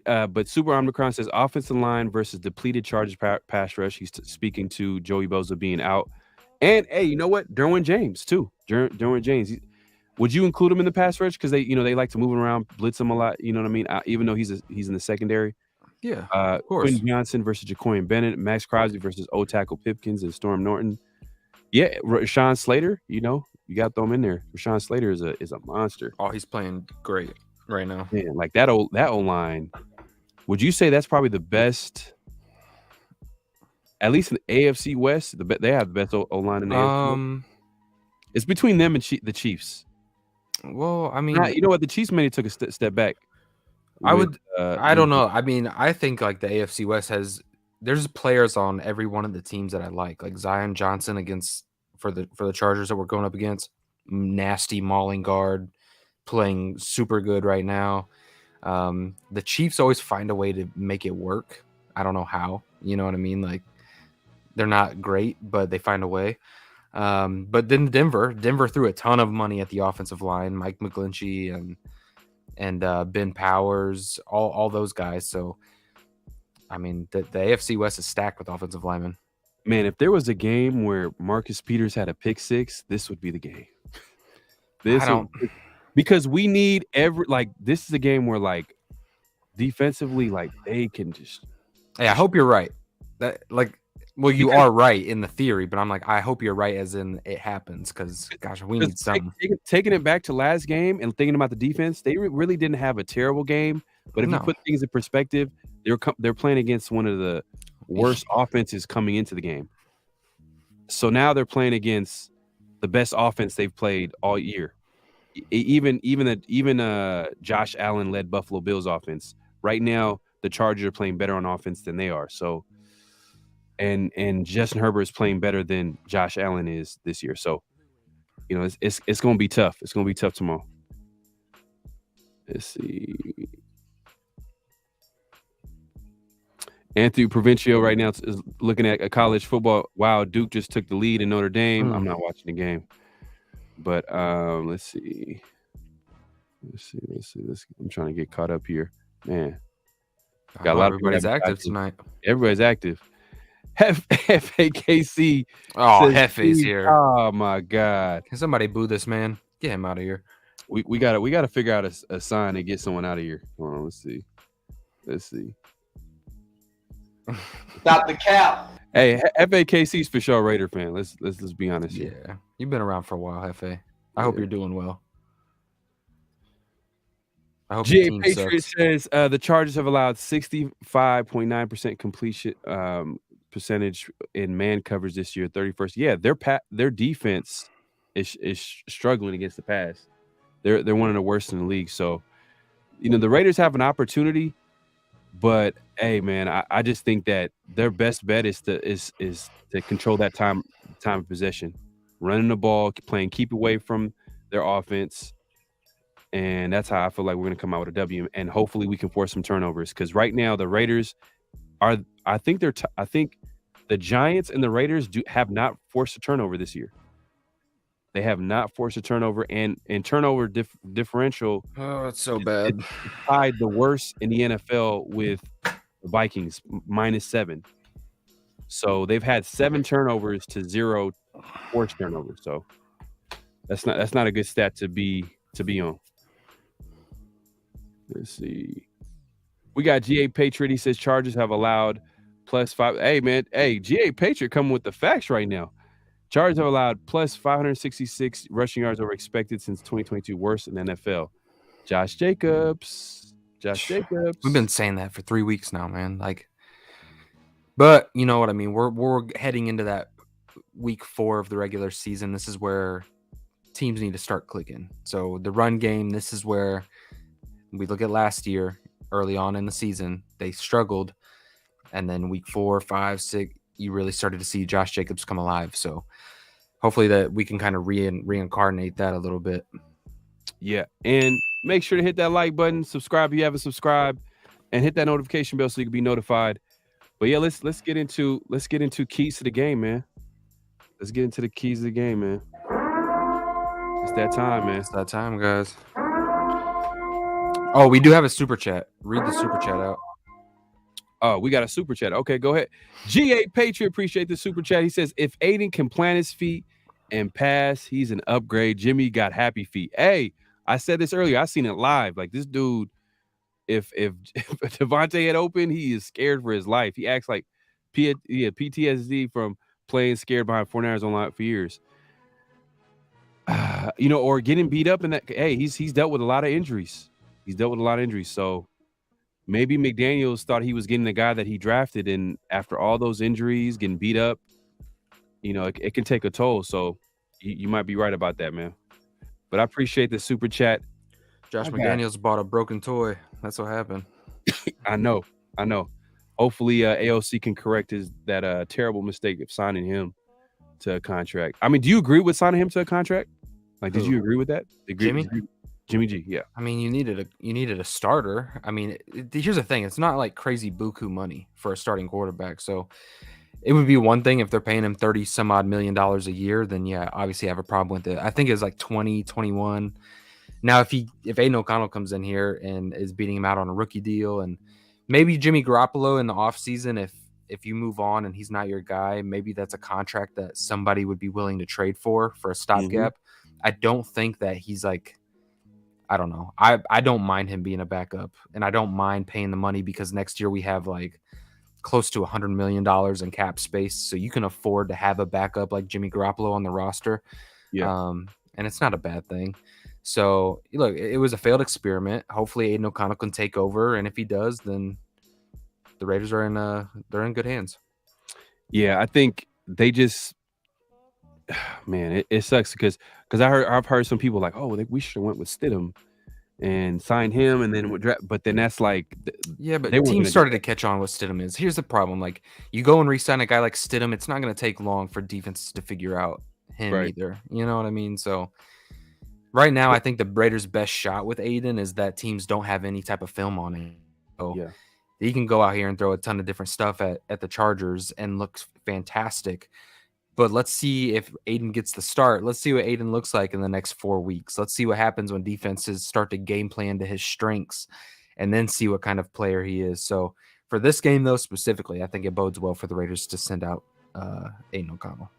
But Super Omnicron says offensive line versus depleted Chargers pass rush. He's speaking to Joey Bosa being out, and hey, you know what? Derwin James too. Derwin James. Would you include him in the pass rush because they like to move him around, blitz him a lot? You know what I mean? Even though he's in the secondary. Yeah, of course. Quentin Johnson versus Jacoin Bennett, Max Crosby versus O-Tackle Pipkins and Storm Norton. Yeah, Rashawn Slater. You know, you got to throw him in there. Rashawn Slater is a monster. Oh, he's playing great right now. Man, like that O-line. Would you say that's probably the best? At least in the AFC West, they have the best O-line in the AFC. It's between them and the Chiefs. Well, I mean, you know what? The Chiefs maybe took a step back. I don't know. I mean, I think like the AFC West there's players on every one of the teams that I like Zion Johnson for the Chargers that we're going up against. Nasty mauling guard, playing super good right now. The Chiefs always find a way to make it work. I don't know how. You know what I mean? Like they're not great, but they find a way. But then Denver threw a ton of money at the offensive line, Mike McGlinchey and Ben Powers, all those guys. So, I mean, the AFC West is stacked with offensive linemen. Man, if there was a game where Marcus Peters had a pick six, this would be the game. Because we need this is a game where like defensively, like they can just. Hey, I hope you're right. Well, you are right in the theory, but I'm like, I hope you're right as in it happens because, gosh, we need something. Taking it back to last game and thinking about the defense, they really didn't have a terrible game. But if you put things in perspective, they're playing against one of the worst offenses coming into the game. So now they're playing against the best offense they've played all year. Even Josh Allen led Buffalo Bills offense. Right now, the Chargers are playing better on offense than they are. So. And Justin Herbert is playing better than Josh Allen is this year. So, you know, it's going to be tough. It's going to be tough tomorrow. Let's see. Anthony Provincial right now is looking at a college football. Wow, Duke just took the lead in Notre Dame. I'm not watching the game, but let's see. I'm trying to get caught up here, man. Got a lot of everybody's active tonight. Everybody's active. FAKC. Oh, Hefe's here. Oh my God! Can somebody boo this man? Get him out of here. We gotta figure out a sign and get someone out of here. Hold on, let's see. Stop the cap. Hey, FAKC's for sure Raider fan. Let's be honest here. Yeah, you've been around for a while, Hefe. I hope you're doing well. I hope GA Patriot says the Chargers have allowed 65.9% completion percentage in man coverage this year, 31st. Yeah, their defense is struggling against the pass. They're one of the worst in the league. So, the Raiders have an opportunity, but hey, man, I just think that their best bet is to control that time of possession, running the ball, keep away from their offense. And that's how I feel like we're going to come out with a W. And hopefully we can force some turnovers. Because right now the Raiders are, I think the Giants and the Raiders have not forced a turnover this year. They have not forced a turnover, and turnover differential. Oh, it's so bad. It's tied the worst in the NFL with the Vikings, -7. So they've had 7 turnovers to 0 forced turnovers. So that's not a good stat to be on. Let's see. We got GA Patriot. He says Chargers have allowed +5. Hey, man. Hey, GA Patriot coming with the facts right now. Chargers have allowed +566 rushing yards over expected since 2022, worst in the NFL. Josh Jacobs. We've been saying that for 3 weeks now, man. But you know what I mean? We're heading into that week 4 of the regular season. This is where teams need to start clicking. So the run game, this is where we look at last year, early on in the season, they struggled. And then week 4, 5, 6, you really started to see Josh Jacobs come alive. So hopefully that we can kind of reincarnate that a little bit. Yeah. And make sure to hit that like button, subscribe if you haven't subscribed, and hit that notification bell so you can be notified. But yeah, let's get into keys to the game, man. Let's get into the keys of the game, man. It's that time, man. It's that time, guys. Oh, we do have a super chat. Read the super chat out. Oh, we got a super chat. Okay, go ahead. GA Patriot, appreciate the super chat. He says, if Aiden can plant his feet and pass, he's an upgrade. Jimmy got happy feet. Hey, I said this earlier. I seen it live. Like, this dude, if Devontae had opened, he is scared for his life. He acts like PTSD from playing scared behind 49ers online for years. Or getting beat up in that. Hey, he's dealt with a lot of injuries. So maybe McDaniels thought he was getting the guy that he drafted, and after all those injuries, getting beat up, it can take a toll. So you might be right about that, man. But I appreciate the super chat. Josh McDaniels bought a broken toy. That's what happened. I know. Hopefully AOC can correct that terrible mistake of signing him to a contract. I mean, do you agree with signing him to a contract? Like, did you agree with that? Jimmy G, yeah. I mean, you needed a starter. I mean, here's the thing: it's not like crazy buku money for a starting quarterback. So it would be one thing if they're paying him $30 some odd million a year. Then yeah, obviously I have a problem with it. I think it's like 20, 21. Now, if Aiden O'Connell comes in here and is beating him out on a rookie deal, and maybe Jimmy Garoppolo in the offseason, if you move on and he's not your guy, maybe that's a contract that somebody would be willing to trade for a stopgap. I don't think that he's like. I don't know. I don't mind him being a backup, and I don't mind paying the money because next year we have like close to $100 million in cap space. So you can afford to have a backup like Jimmy Garoppolo on the roster. Yeah. And it's not a bad thing. So look, it was a failed experiment. Hopefully Aiden O'Connell can take over. And if he does, then the Raiders are they're in good hands. Yeah. I think they just, man, it sucks because I've heard some people like, oh, we should have went with Stidham and signed him, and then but then that's like, yeah, but the team started to catch on what Stidham is. Here's the problem: like, you go and re-sign a guy like Stidham, it's not going to take long for defenses to figure out him either. You know what I mean? So right now, I think the Raiders' best shot with Aiden is that teams don't have any type of film on him. So He can go out here and throw a ton of different stuff at the Chargers and looks fantastic. But let's see if Aiden gets the start. Let's see what Aiden looks like in the next 4 weeks. Let's see what happens when defenses start to game plan to his strengths and then see what kind of player he is. So for this game, though, specifically, I think it bodes well for the Raiders to send out Aiden O'Connell.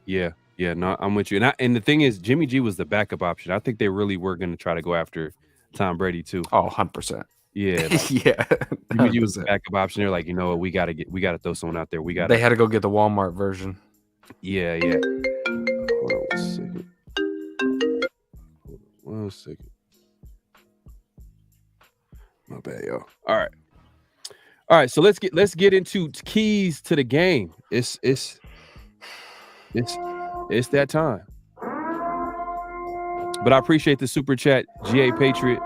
Yeah, no, I'm with you. And the thing is, Jimmy G was the backup option. I think they really were going to try to go after Tom Brady too. Oh, 100%. Yeah, yeah. Jimmy G was the backup option. They're like, you know what, we got to throw someone out there. They had to go get the Walmart version. Yeah. Hold on 1 second. My bad, y'all. All right. So let's get into keys to the game. It's that time. But I appreciate the super chat, GA Patriot.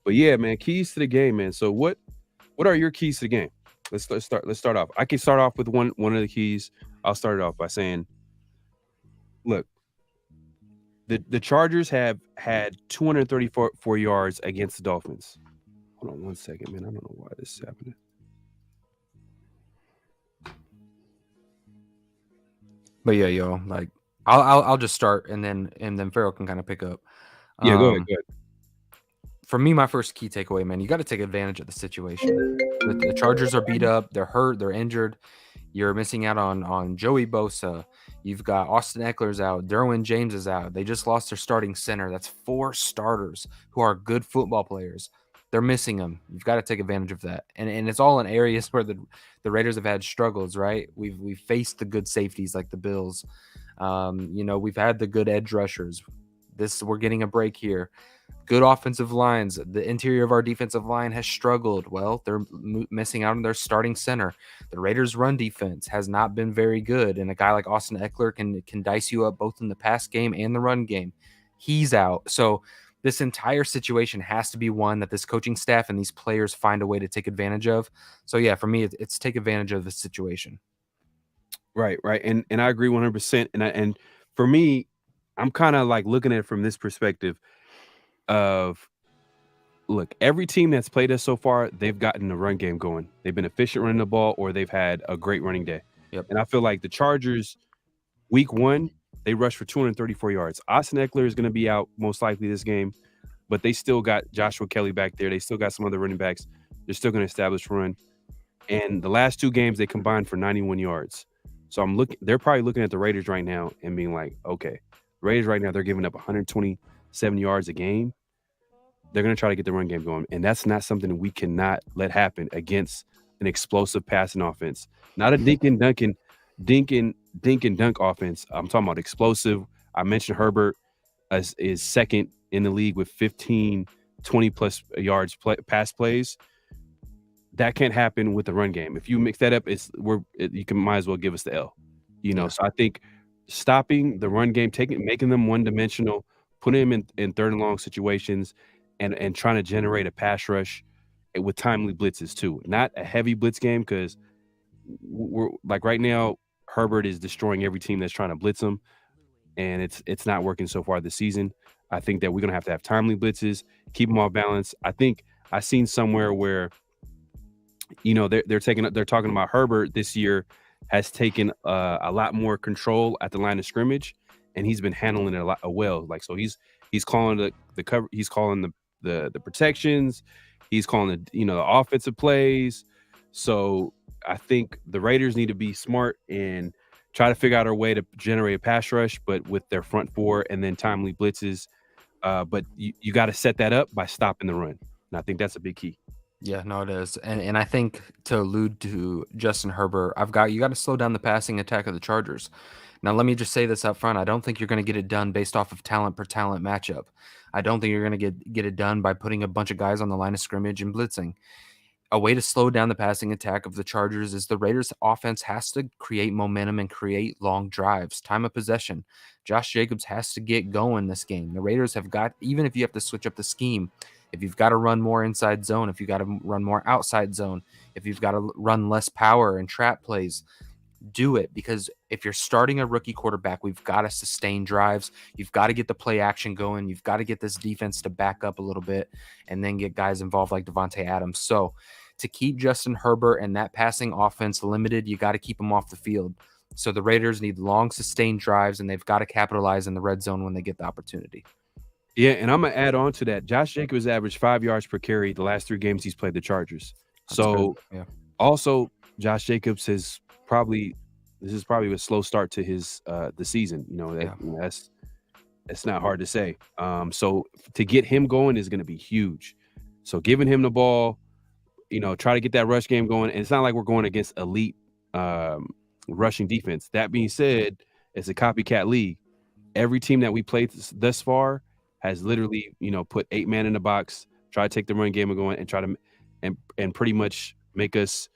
But yeah, man, keys to the game, man. So what are your keys to the game? Let's start off. I can start off with one of the keys. I'll start it off by saying, look, the Chargers have had 234 yards against the Dolphins. Hold on 1 second, man. I don't know why this is happening. But yeah, yo, like I'll just start and then Pharaoh can kind of pick up. Yeah, go ahead. For me, my first key takeaway, man, you got to take advantage of the situation. The Chargers are beat up, they're hurt, they're injured. You're missing out on Joey Bosa. You've got Austin Eckler's out, Derwin James is out. They just lost their starting center. That's 4 starters who are good football players. They're missing them. You've got to take advantage of that. And it's all in areas where the Raiders have had struggles, right? We've faced the good safeties like the Bills. We've had the good edge rushers. We're getting a break here. Good offensive lines. The interior of our defensive line has struggled. Well, they're missing out on their starting center. The Raiders' run defense has not been very good, and a guy like Austin Eckler can dice you up both in the pass game and the run game. He's out. So this entire situation has to be one that this coaching staff and these players find a way to take advantage of. So yeah, for me, it's take advantage of the situation. Right. And I agree 100%. And for me, I'm kind of like looking at it from this perspective of, look, every team that's played us so far, they've gotten the run game going. They've been efficient running the ball, or they've had a great running day. Yep. And I feel like the Chargers, week 1, they rushed for 234 yards. Austin Eckler is going to be out most likely this game, but they still got Joshua Kelly back there. They still got some other running backs. They're still going to establish run. And the last 2 games, they combined for 91 yards. So they're probably looking at the Raiders right now and being like, okay, Raiders right now, they're giving up 127 yards a game. They're going to try to get the run game going. And that's not something we cannot let happen against an explosive passing offense. Not a dink and dunk offense. I'm talking about explosive. I mentioned Herbert is second in the league with 15, 20 plus yards pass plays. That can't happen with the run game. If you mix that up, might as well give us the L. So I think stopping the run game, making them one-dimensional, putting them in third and long situations, and trying to generate a pass rush with timely blitzes too. Not a heavy blitz game, because we're like right now, Herbert is destroying every team that's trying to blitz him, and it's not working so far this season. I think that we're gonna have to have timely blitzes, keep them off balance. I think I seen somewhere where, they're talking about Herbert this year has taken a lot more control at the line of scrimmage, and he's been handling it a lot well. Like, so he's calling the cover, he's calling the protections, he's calling the offensive plays. So I think the Raiders need to be smart and try to figure out a way to generate a pass rush, but with their front 4 and then timely blitzes. But you got to set that up by stopping the run, and I think that's a big key. Yeah, no, it is. And I think, to allude to Justin Herbert, you got to slow down the passing attack of the Chargers. Now, let me just say this up front. I don't think you're going to get it done based off of talent per talent matchup. I don't think you're going to get it done by putting a bunch of guys on the line of scrimmage and blitzing. A way to slow down the passing attack of the Chargers is the Raiders' offense has to create momentum and create long drives, time of possession. Josh Jacobs has to get going this game. The Raiders have got, even if you have to switch up the scheme, if you've got to run more inside zone, if you've got to run more outside zone, if you've got to run less power and trap plays, do it, because if you're starting a rookie quarterback, we've got to sustain drives. You've got to get the play action going. You've got to get this defense to back up a little bit and then get guys involved like Devontae Adams. So to keep Justin Herbert and that passing offense limited, you got to keep them off the field. So the Raiders need long, sustained drives, and they've got to capitalize in the red zone when they get the opportunity. Yeah, and I'm going to add on to that. Josh Jacobs averaged 5 yards per carry the last 3 games he's played the Chargers. Also, Josh Jacobs this is probably a slow start to his the season. That's not hard to say. So to get him going is going to be huge. So giving him the ball, try to get that rush game going. And it's not like we're going against elite rushing defense. That being said, it's a copycat league. Every team that we played thus far has literally, put 8 man in the box, try to take the run game and going and try to and pretty much make us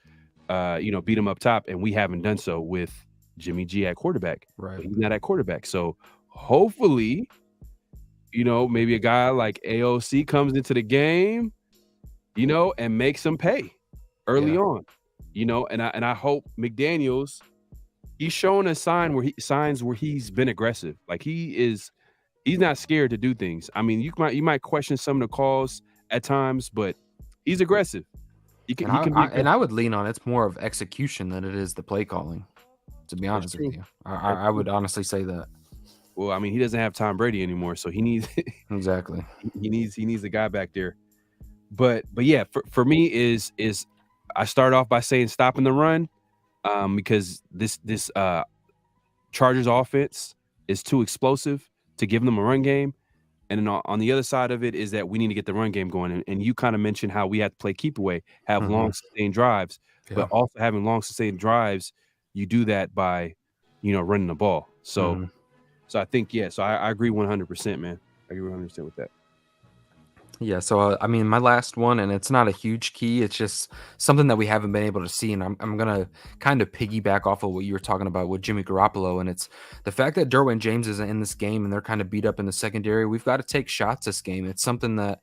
beat them up top, and we haven't done so with Jimmy G at quarterback. Right. He's not at quarterback. So hopefully, maybe a guy like AOC comes into the game, and makes them pay early on. And I hope McDaniels, he's showing a signs where he's been aggressive. Like he's not scared to do things. I mean, you might question some of the calls at times, but he's aggressive. I would lean on it's more of execution than it is the play calling, to be honest with you. I would honestly say that. Well, I mean, he doesn't have Tom Brady anymore, so he needs exactly. He needs a guy back there. But yeah, for me is I start off by saying stopping the run, because this Chargers offense is too explosive to give them a run game. And then on the other side of it is that we need to get the run game going. And you kind of mentioned how we have to play keep away, have long sustained drives, but also having long sustained drives, you do that by, running the ball. So, so I think, so I agree 100%, man. I agree 100% with that. Yeah, so I mean, my last one, and it's not a huge key. It's just something that we haven't been able to see, and I'm gonna kind of piggyback off of what you were talking about with Jimmy Garoppolo, and it's the fact that Derwin James isn't in this game, and they're kind of beat up in the secondary. We've got to take shots this game. It's something that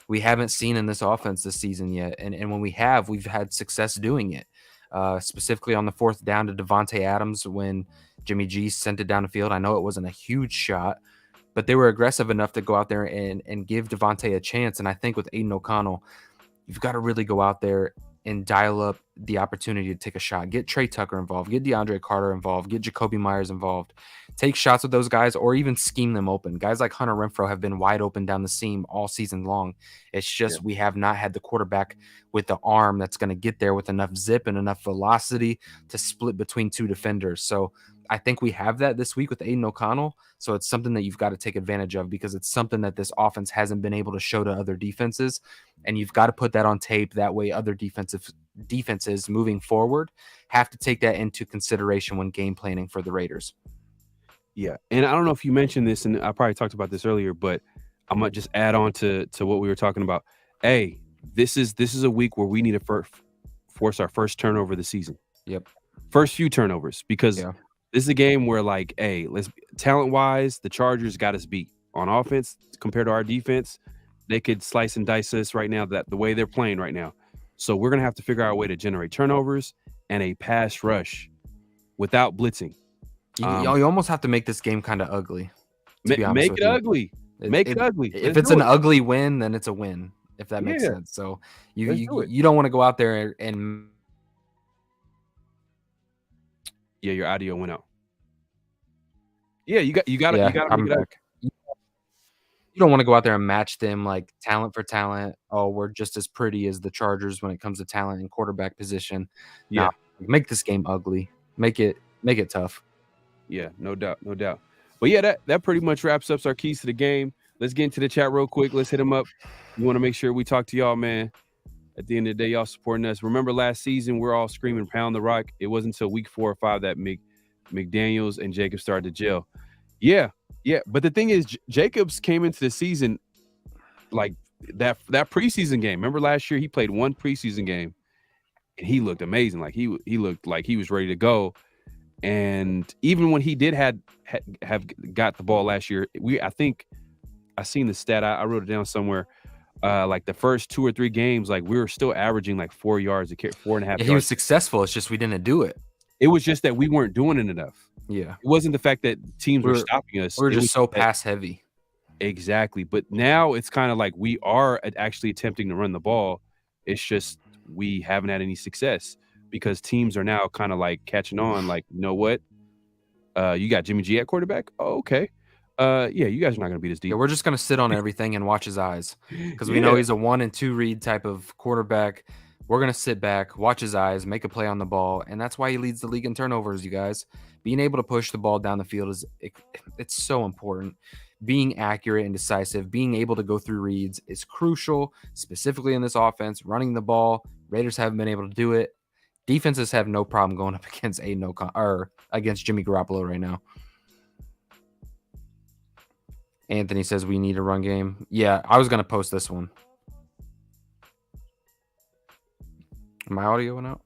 we haven't seen in this offense this season yet, and when we have, we've had success doing it. Specifically on the 4th down to Devontae Adams when Jimmy G sent it down the field. I know it wasn't a huge shot, but they were aggressive enough to go out there and give Devontae a chance. And I think with Aiden O'Connell, you've got to really go out there and dial up the opportunity to take a shot. Get Trey Tucker involved. Get DeAndre Carter involved. Get Jacoby Myers involved. Take shots with those guys or even scheme them open. Guys like Hunter Renfrow have been wide open down the seam all season long. It's just we have not had the quarterback with the arm that's going to get there with enough zip and enough velocity to split between 2 defenders. So I think we have that this week with Aiden O'Connell. So it's something that you've got to take advantage of because it's something that this offense hasn't been able to show to other defenses. And you've got to put that on tape. That way other defenses moving forward have to take that into consideration when game planning for the Raiders. Yeah. And I don't know if you mentioned this, and I probably talked about this earlier, but I'm going to just add on to what we were talking about. Hey, this is a week where we need to force our first turnover of the season. Yep. First few turnovers, because this is a game where, like, hey, talent-wise, the Chargers got us beat. On offense, compared to our defense, they could slice and dice us right now, that the way they're playing right now. So we're going to have to figure out a way to generate turnovers and a pass rush without blitzing. You almost have to make this game kind of ugly. Make it ugly. Make it ugly. If it's an ugly win, then it's a win, if that makes sense. So you don't want to go out there and yeah, your audio went out. Yeah, you got I'm back. You don't want to go out there and match them like talent for talent. Oh, we're just as pretty as the Chargers when it comes to talent and quarterback position. Yeah, now, make this game ugly. Make it tough. Yeah, no doubt. But yeah, that pretty much wraps up our keys to the game. Let's get into the chat real quick. Let's hit them up. We want to make sure we talk to y'all, man. At the end of the day, y'all supporting us. Remember last season, we're all screaming pound the rock. It wasn't until week 4 or 5 that McDaniels and Jacobs started to gel. Yeah. But the thing is, Jacobs came into the season like that preseason game. Remember last year, he played one preseason game, and he looked amazing. Like he looked like he was ready to go. And even when he did have got the ball last year, I think I seen the stat. I wrote it down somewhere. Like the first 2 or 3 games, like we were still averaging like 4 yards a carry, 4.5 yards. He was successful. It's just we didn't do it. It was just that we weren't doing it enough. Yeah. It wasn't the fact that teams were stopping us. We're It just was so pass heavy. Exactly. But now it's kind of like we are actually attempting to run the ball. It's just we haven't had any success because teams are now kind of like catching on. Like, you know what? You got Jimmy G at quarterback? Oh, okay. Yeah, you guys are not going to beat us deep. Yeah, we're just going to sit on everything and watch his eyes because we know he's a 1 and 2 read type of quarterback. We're going to sit back, watch his eyes, make a play on the ball, and that's why he leads the league in turnovers, you guys. Being able to push the ball down the field it's so important. Being accurate and decisive, being able to go through reads is crucial, specifically in this offense. Running the ball, Raiders haven't been able to do it. Defenses have no problem going up against against Jimmy Garoppolo right now. Anthony says we need a run game. Yeah, I was going to post this one. My audio went out?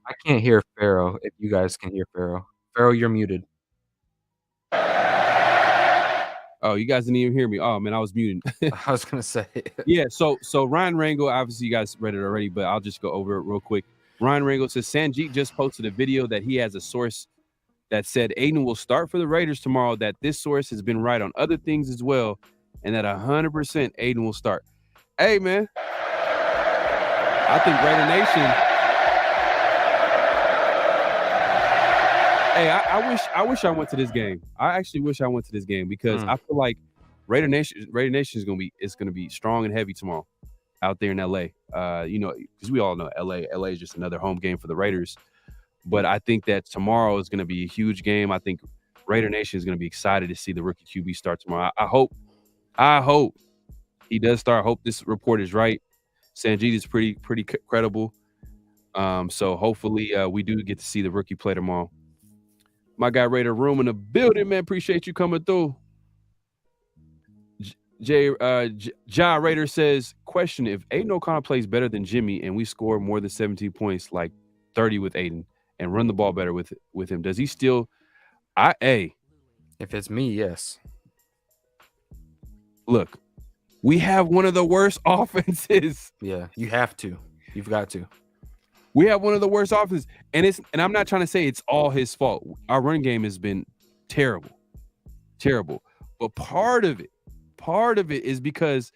I can't hear Pharaoh if you guys can hear Pharaoh. Pharaoh, you're muted. Oh, you guys didn't even hear me. Oh, man, I was muted. I was going to say. Yeah, so Ryan Rango, obviously you guys read it already, but I'll just go over it real quick. Ryan Rango says, Sanjeet just posted a video that he has a source that said Aiden will start for the Raiders tomorrow, that this source has been right on other things as well, and that 100% Aiden will start. Hey, man, I think Raider Nation... Hey, I wish I went to this game. I actually wish I went to this game because I feel like Raider Nation is gonna be strong and heavy tomorrow out there in LA. Because we all know LA is just another home game for the Raiders. But I think that tomorrow is gonna be a huge game. I think Raider Nation is gonna be excited to see the rookie QB start tomorrow. I hope he does start. I hope this report is right. Sanjeet is pretty credible. So hopefully we do get to see the rookie play tomorrow. My guy Raider Room in the building, man. Appreciate you coming through. Ja Raider says, question, if Aiden O'Connell plays better than Jimmy and we score more than 17 points, like 30 with Aiden, and run the ball better with him, does he still if it's me, yes. Look, we have one of the worst offenses. Yeah, you have to. You've got to. We have one of the worst offenses, and I'm not trying to say it's all his fault. Our run game has been terrible. But part of it is because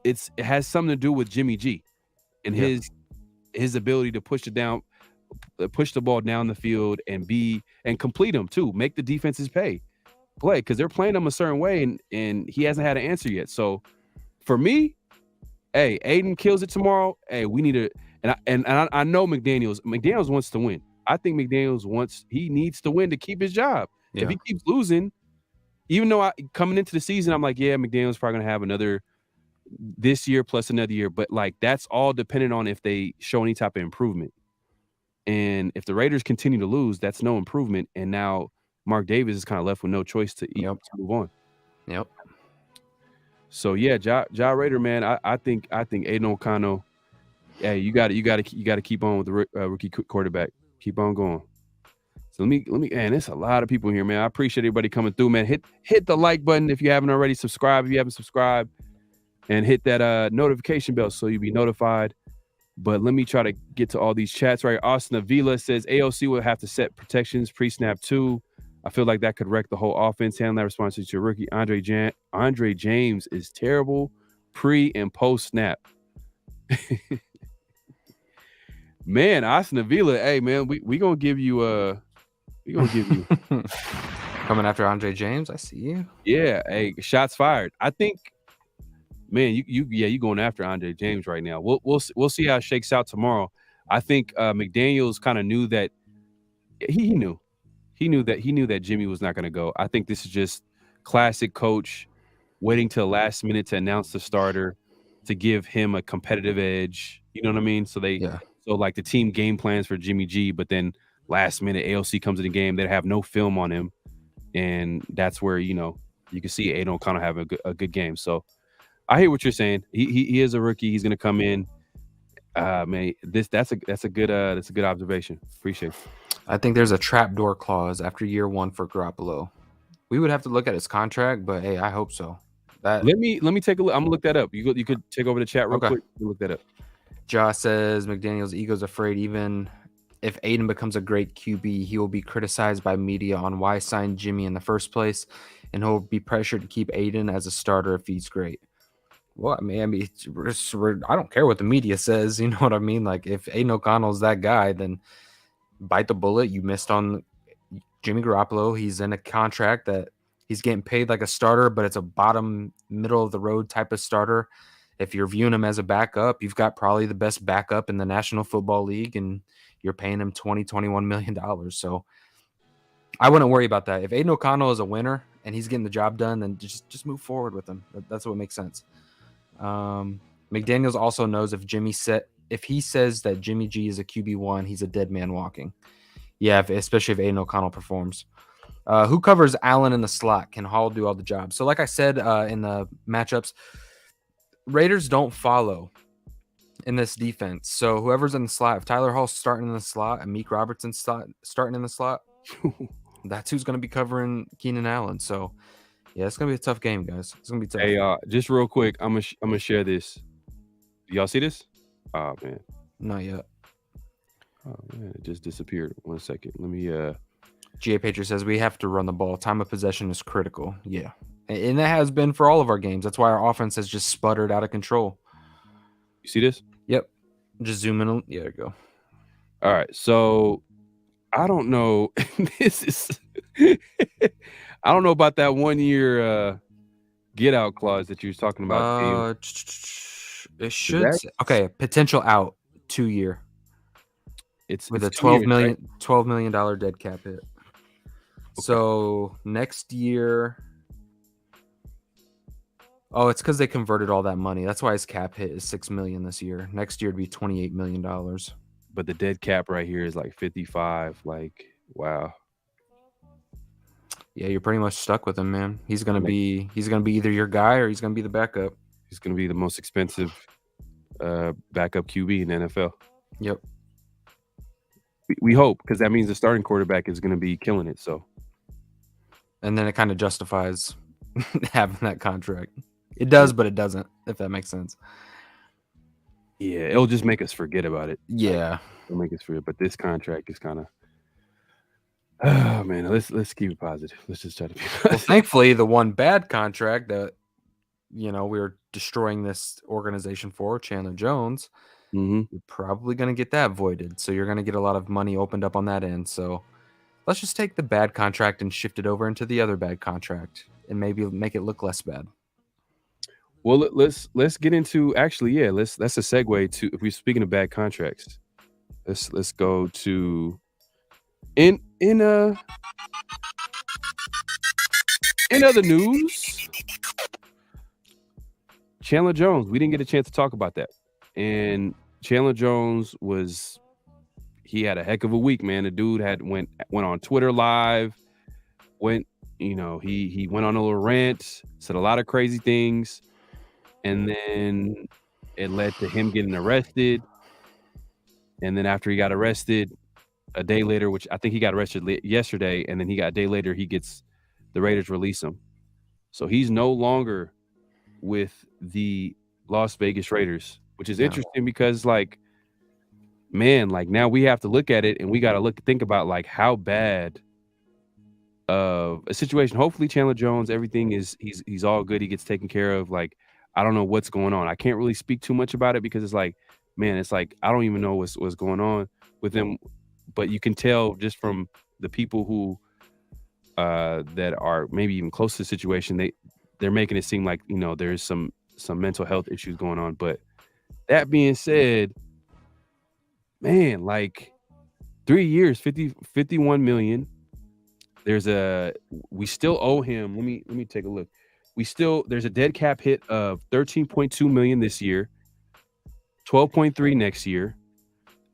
it has something to do with Jimmy G and his ability to push the ball down the field and complete them too. Make the defenses play because they're playing them a certain way, and he hasn't had an answer yet. So for me, hey, Aiden kills it tomorrow. Hey, we need to. And I know McDaniels wants to win. I think he needs to win to keep his job. Yeah. If he keeps losing, even though coming into the season, I'm like, yeah, McDaniels probably gonna have another this year plus another year. But like that's all dependent on if they show any type of improvement. And if the Raiders continue to lose, that's no improvement. And now Mark Davis is kind of left with no choice to move on. Yep. So yeah, Ja Raider, man, I think Aiden O'Connell. Yeah, you got to keep on with the rookie quarterback. Keep on going. So let me. Man, there's a lot of people here, man. I appreciate everybody coming through, man. Hit the like button if you haven't already. Subscribe if you haven't subscribed, and hit that notification bell so you'll be notified. But let me try to get to all these chats. Right, Austin Avila says AOC will have to set protections pre-snap too. I feel like that could wreck the whole offense. Handling that responsibility to rookie Andre James is terrible pre and post snap. Man, Austin Avila, hey man, we gonna give you coming after Andre James. I see you. Yeah, hey, shots fired. I think, man, you going after Andre James right now. We'll see how it shakes out tomorrow. I think McDaniels kind of knew that he knew that Jimmy was not gonna go. I think this is just classic coach waiting till the last minute to announce the starter to give him a competitive edge. You know what I mean? So So like the team game plans for Jimmy G, but then last minute AOC comes in the game. They have no film on him, and that's where you can see Aiden O'Connell have a good game. So I hear what you're saying. He is a rookie. He's going to come in. Man, that's a good observation. Appreciate it. I think there's a trapdoor clause after year 1 for Garoppolo. We would have to look at his contract, but hey, I hope so. Let me take a look. I'm gonna look that up. You could take over the chat real quick. Look that up. Josh says McDaniel's ego's afraid even if Aiden becomes a great QB, he will be criticized by media on why sign Jimmy in the first place, and he'll be pressured to keep Aiden as a starter if he's great. Well, I mean, I don't care what the media says. You know what I mean? Like, if Aiden O'Connell's that guy, then bite the bullet. You missed on Jimmy Garoppolo. He's in a contract that he's getting paid like a starter, but it's a bottom, middle of the road type of starter. If you're viewing him as a backup, you've got probably the best backup in the National Football League, and you're paying him $21 million. So I wouldn't worry about that. If Aiden O'Connell is a winner and he's getting the job done, then just move forward with him. That's what makes sense. McDaniels also knows if he says that Jimmy G is a QB1, he's a dead man walking. Yeah, especially if Aiden O'Connell performs. Who covers Allen in the slot? Can Hall do all the jobs? So like I said in the matchups, Raiders don't follow in this defense. So whoever's in the slot, if Tyler Hall's starting in the slot and Meek Robertson starting in the slot, that's who's going to be covering Keenan Allen. So yeah, it's going to be a tough game, guys. It's going to be tough. Hey, just real quick, I'm gonna share this. Y'all see this? Oh man, not yet. Oh man, it just disappeared. 1 second. Let me. GA Patriot says we have to run the ball. Time of possession is critical. Yeah, and that has been for all of our games. That's why our offense has just sputtered out of control. You see this? Yep. Just zoom in. Yeah, there you go. All right. So I don't know. This is. I don't know about that 1 year get out clause that you was talking about. It should. Okay, potential out 2 year. It's with a $12 million dead cap hit. Okay. So next year. Oh, it's because they converted all that money. That's why his cap hit is $6 million this year. Next year it'd be $28 million. But the dead cap right here is like 55. Like, wow. Yeah, you're pretty much stuck with him, man. He's gonna be either your guy or he's gonna be the backup. He's gonna be the most expensive backup QB in the NFL. Yep. We hope, because that means the starting quarterback is gonna be killing it. So, and then it kind of justifies having that contract. It does, but it doesn't, if that makes sense. Yeah, it'll just make us forget about it. Yeah, it'll make us forget. But this contract is kind of, oh man, let's keep it positive. Let's just try to be positive. Well, thankfully, the one bad contract that we were destroying this organization for, Chandler Jones, you're probably going to get that voided. So you're going to get a lot of money opened up on that end. So let's just take the bad contract and shift it over into the other bad contract and maybe make it look less bad. Well, let's get into that's a segue to, if we're speaking of bad contracts, let's go to in other news, Chandler Jones. We didn't get a chance to talk about that, and Chandler Jones he had a heck of a week, man. The dude went on Twitter live, he went on a little rant, said a lot of crazy things. And then it led to him getting arrested. And then after he got arrested, a day later, which I think he got arrested yesterday, and then a day later, the Raiders release him. So he's no longer with the Las Vegas Raiders, which is interesting because, now we have to look at it and we got to think about how bad of a situation. Hopefully Chandler Jones, everything he's all good. He gets taken care of. I don't know what's going on. I can't really speak too much about it because it's I don't even know what's going on with him. But you can tell just from the people who that are maybe even close to the situation, they're making it seem like there's some mental health issues going on. But that being said, man, 3 years, 51 million. We still owe him. Let me take a look. There's a dead cap hit of 13.2 million this year, 12.3 next year.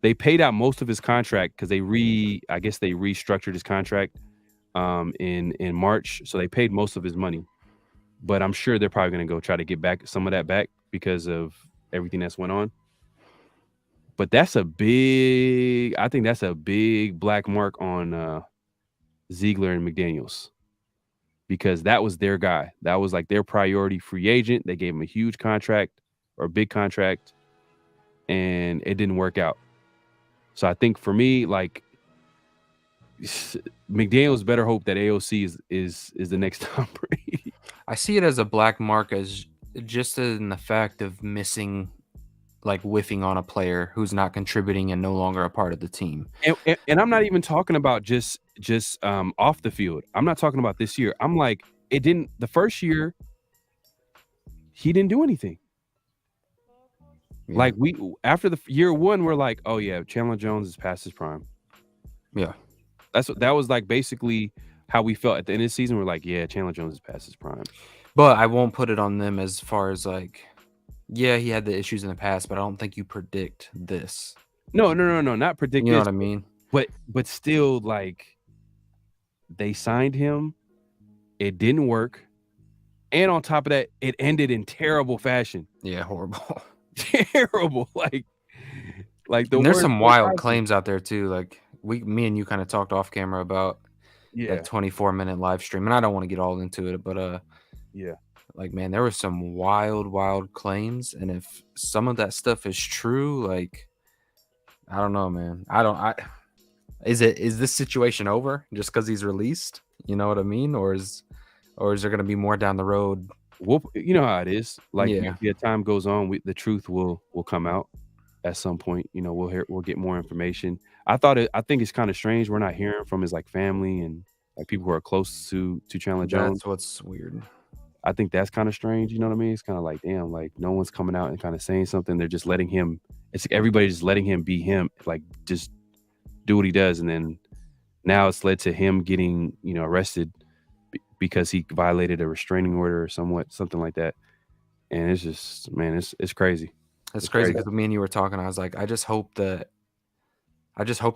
They paid out most of his contract because they restructured his contract in March. So they paid most of his money, but I'm sure they're probably going to go try to get back some of that back because of everything that's went on. But I think that's a big black mark on Ziegler and McDaniels, because that was their guy. That was like their priority free agent. They gave him a huge contract or a big contract, and it didn't work out. So I think for me, like, McDaniels better hope that AOC is the next Tom Brady. I see it as a black mark as just in the fact of missing, like whiffing on a player who's not contributing and no longer a part of the team. And I'm not even talking about just off the field. I'm not talking about this year. I'm like, the first year he didn't do anything. Yeah. Like after the year one, we're like, oh yeah, Chandler Jones is past his prime. Yeah. That was like basically how we felt at the end of the season. We're like, yeah, Chandler Jones is past his prime. But I won't put it on them as far as like, yeah, he had the issues in the past, but I don't think you predict this. No, not predict. You know what I mean? But still, like, they signed him. It didn't work. And on top of that, it ended in terrible fashion. Yeah, horrible. Terrible. Like there's some wild claims out there too. Like me and you kind of talked off camera about that 24-minute live stream. And I don't want to get all into it, but yeah. Like, man, there were some wild claims. And if some of that stuff is true, like, I don't know, man. Is this situation over just because he's released? You know what I mean? Or is there going to be more down the road? You know how it is. Like, as time goes on, the truth will come out at some point. You know, we'll get more information. I think it's kind of strange we're not hearing from his like family and like people who are close to Chandler Jones. That's what's weird. I think that's kind of strange. You know what I mean? It's kind of like, damn, like no one's coming out and kind of saying something. They're just letting him. It's like everybody's just letting him be him, like just do what he does. And then now it's led to him getting, arrested because he violated a restraining order or something like that. And it's just, man, it's crazy. It's crazy because me and you were talking. I was like, I just hope that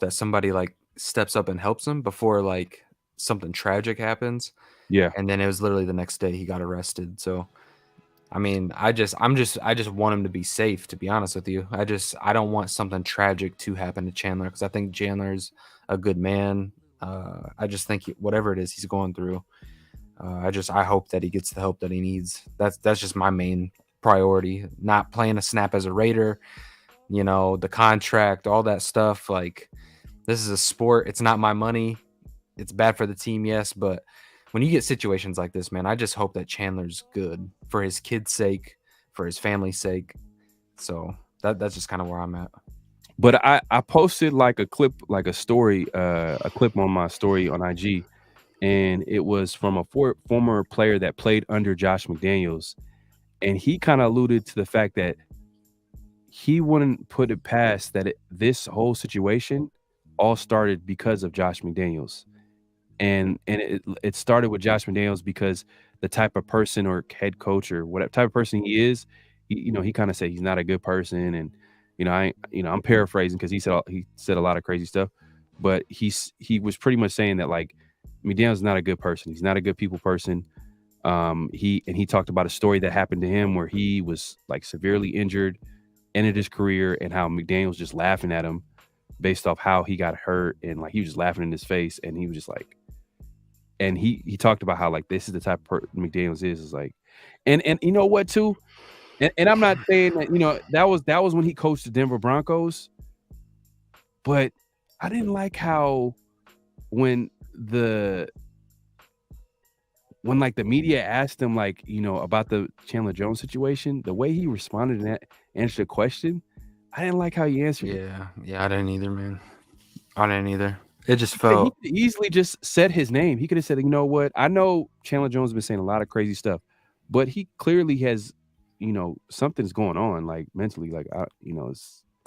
somebody like steps up and helps him before like something tragic happens. Yeah. And then it was literally the next day he got arrested. So, I mean, I just want him to be safe, to be honest with you. I don't want something tragic to happen to Chandler because I think Chandler's a good man. I just think whatever it is he's going through, I hope that he gets the help that he needs. That's just my main priority. Not playing a snap as a Raider, the contract, all that stuff. Like, this is a sport. It's not my money. It's bad for the team, yes, but when you get situations like this, man, I just hope that Chandler's good for his kid's sake, for his family's sake. So that's just kind of where I'm at. But I posted like a clip, like a clip on my story on IG, and it was from a former player that played under Josh McDaniels, and he kind of alluded to the fact that he wouldn't put it past that this whole situation all started because of Josh McDaniels. And it started with Josh McDaniels because the type of person or head coach or whatever type of person he is, he kind of said he's not a good person. And, I'm paraphrasing because he said a lot of crazy stuff, but he was pretty much saying that like McDaniels is not a good person. He's not a good people person. He talked about a story that happened to him where he was like severely injured, ended his career, and how McDaniels just laughing at him based off how he got hurt. And like, he was just laughing in his face, and he was just like, and he talked about how like this is the type of person McDaniels is like, and you know what too, and I'm not saying that that was when he coached the Denver Broncos, but I didn't like how when like the media asked him like about the Chandler Jones situation, the way he responded and answered the question, I didn't like how he answered. Yeah, I didn't either, man. I didn't either. It just felt he could easily just said his name. He could have said, you know what? I know Chandler Jones has been saying a lot of crazy stuff, but he clearly has, something's going on, like mentally, like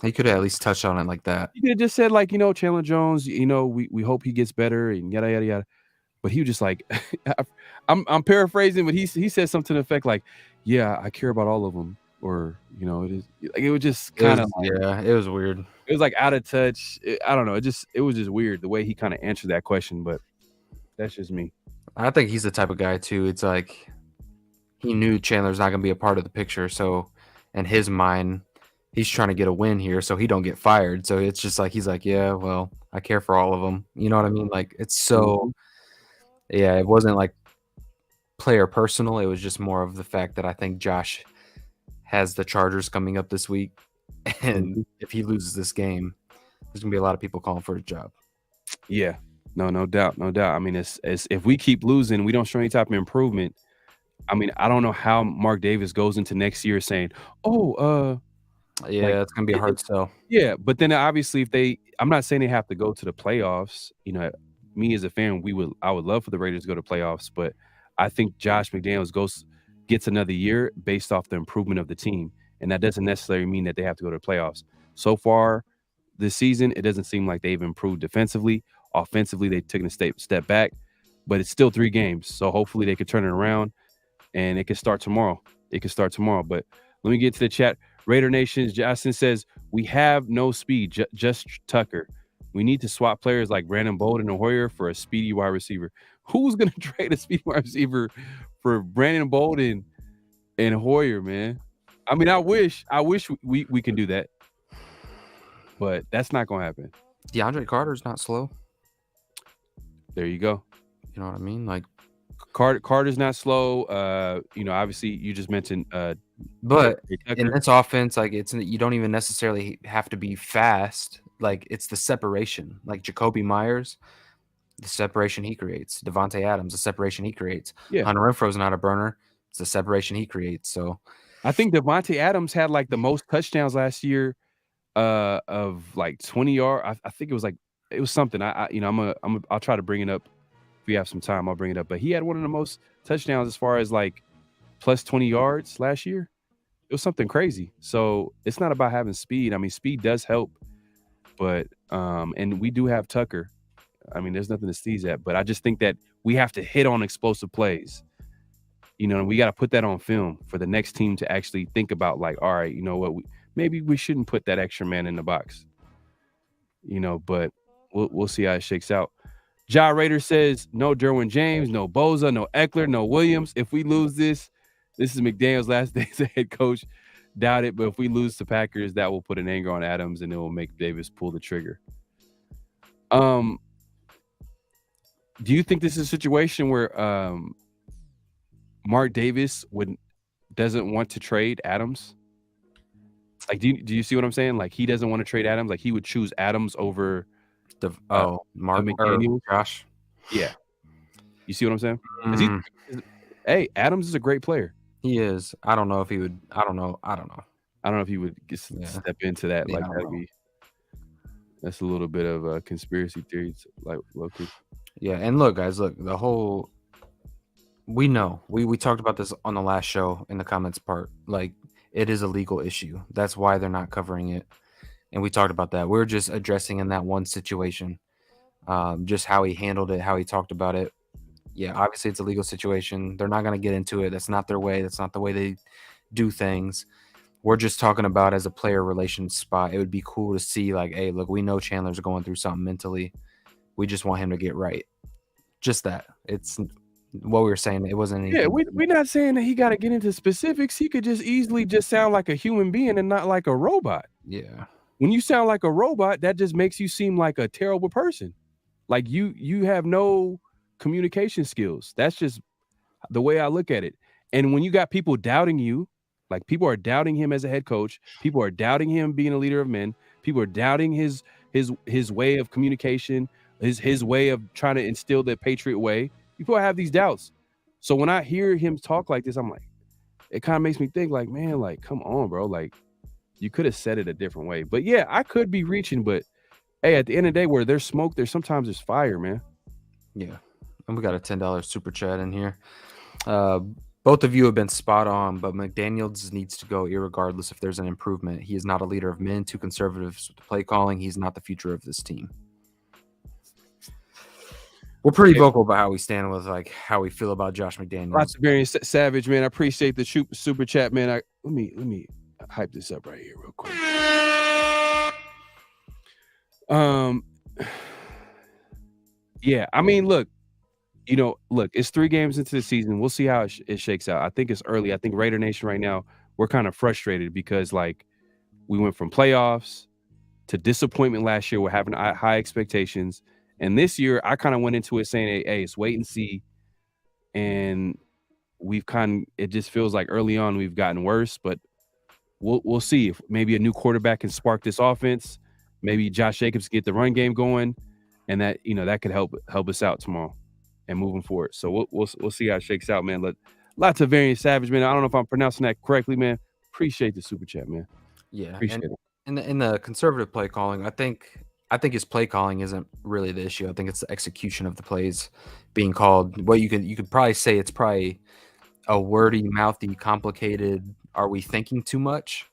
he could have at least touched on it like that. He could have just said, like, Chandler Jones, we hope he gets better and yada yada yada. But he was just like, I'm paraphrasing, but he said something to the effect like, yeah, I care about all of them, or it is like it was just kind of it was weird. It was like out of touch. I don't know. It was just weird the way he kind of answered that question, but that's just me. I think he's the type of guy too. It's like he knew Chandler's not going to be a part of the picture, so in his mind, he's trying to get a win here so he don't get fired. So it's just like he's like, yeah, well, I care for all of them. You know what I mean? Like it's so yeah, it wasn't like player personal. It was just more of the fact that I think Josh has the Chargers coming up this week, and if he loses this game, there's gonna be a lot of people calling for his job. Yeah, no doubt. I mean, it's if we keep losing, we don't show any type of improvement. I mean, I don't know how Mark Davis goes into next year saying, "Oh, yeah, like, it's gonna be a hard sell." Yeah, but then obviously, I'm not saying they have to go to the playoffs. You know, me as a fan, I would love for the Raiders to go to playoffs, but I think Josh McDaniels gets another year based off the improvement of the team, and that doesn't necessarily mean that they have to go to the playoffs. So far this season, it doesn't seem like they've improved defensively. Offensively, they've taken a step back, but it's still 3 games, so hopefully they could turn it around, and it can start tomorrow. But let me get to the chat. Raider Nation, Justin says, we have no speed, just Tucker. We need to swap players like Brandon Bolden and Hoyer for a speedy wide receiver. Who's going to trade a speedy wide receiver for Brandon Bolden and Hoyer, man? I mean, I wish we can do that, but that's not going to happen. DeAndre Carter's not slow. There you go. You know what I mean? Like Carter's not slow. Obviously you just mentioned but in this offense, like you don't even necessarily have to be fast. Like it's the separation. Like Jacoby Myers, the separation he creates. Devontae Adams, the separation he creates. Yeah. Hunter Renfro's not a burner. It's the separation he creates. So I think Devontae Adams had like the most touchdowns last year of like 20 yards. I think it was something. I'll try to bring it up. If we have some time, I'll bring it up. But he had one of the most touchdowns as far as like plus 20 yards last year. It was something crazy. So it's not about having speed. I mean, speed does help, but and we do have Tucker. I mean, there's nothing to sneeze at, but I just think that we have to hit on explosive plays. You know, and we got to put that on film for the next team to actually think about, like, all right, you know what, maybe we shouldn't put that extra man in the box. You know, but we'll see how it shakes out. Ja Raider says, no Derwin James, no Boza, no Eckler, no Williams. If we lose this is McDaniel's last day as a head coach. Doubt it, but if we lose to Packers, that will put an anger on Adams and it will make Davis pull the trigger. Do you think this is a situation where Mark Davis doesn't want to trade Adams? Like, do you see what I'm saying? Like, he doesn't want to trade Adams. Like, he would choose Adams over Mark McDaniel. Josh. Yeah, you see what I'm saying? Hey, Adams is a great player. He is. I don't know if he would. I don't know if he would step into that. Yeah, like that's a little bit of a conspiracy theories, like low-key. Yeah, and look, guys, the whole. We know we talked about this on the last show in the comments part. Like, it is a legal issue. That's why they're not covering it. And we talked about that. We're just addressing in that one situation, just how he handled it, how he talked about it. Yeah, obviously it's a legal situation. They're not going to get into it. That's not their way. That's not the way they do things. We're just talking about as a player relations spot. It would be cool to see, like, hey, look, we know Chandler's going through something mentally. We just want him to get right. Just that. It's what we were saying. It wasn't anything. Yeah, we're not saying that he got to get into specifics. He could just easily just sound like a human being and not like a robot. Yeah. When you sound like a robot, that just makes you seem like a terrible person. Like you have no communication skills. That's just the way I look at it. And when you got people doubting you, like people are doubting him as a head coach, people are doubting him being a leader of men, people are doubting his way of communication, his way of trying to instill the Patriot way. People have these doubts. So when I hear him talk like this, I'm like, it kind of makes me think, like, man, like, come on, bro. Like, you could have said it a different way. But yeah, I could be reaching, but hey, at the end of the day, where there's smoke, sometimes there's fire, man. Yeah. And we got a $10 super chat in here. Both of you have been spot on, but McDaniels needs to go irregardless if there's an improvement. He is not a leader of men, too conservative with the play calling. He's not the future of this team. We're pretty vocal about how we stand with, like, how we feel about Josh McDaniels. Lots of very savage, man. I appreciate the super chat, man. Let me hype this up right here real quick. Yeah, I mean, look, it's 3 games into the season. We'll see how it shakes out. I think it's early. I think Raider Nation right now, we're kind of frustrated because, like, We went from playoffs to disappointment last year. We're having high expectations. And this year, I kind of went into it saying, hey, it's wait and see. And it just feels like early on we've gotten worse, but we'll see if maybe a new quarterback can spark this offense. Maybe Josh Jacobs get the run game going, and that could help us out tomorrow and moving forward. So we'll see how it shakes out, man. Lots of Variant Savage, man. I don't know if I'm pronouncing that correctly, man. Appreciate the super chat, man. Yeah, Appreciate it. In the conservative play calling, I think his play calling isn't really the issue. I think it's the execution of the plays being called. Well, you could probably say it's probably a wordy, mouthy, complicated, are we thinking too much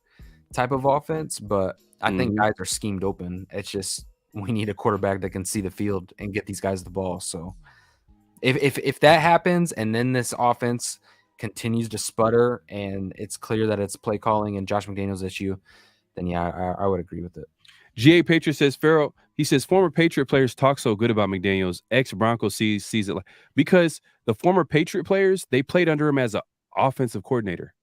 type of offense, but I think guys are schemed open. It's just we need a quarterback that can see the field and get these guys the ball. So if that happens and then this offense continues to sputter and it's clear that it's play calling and Josh McDaniels' issue, then yeah, I would agree with it. GA Patriot says, Pharaoh, he says former Patriot players talk so good about McDaniels. Ex-Bronco sees it like, because the former Patriot players, they played under him as an offensive coordinator.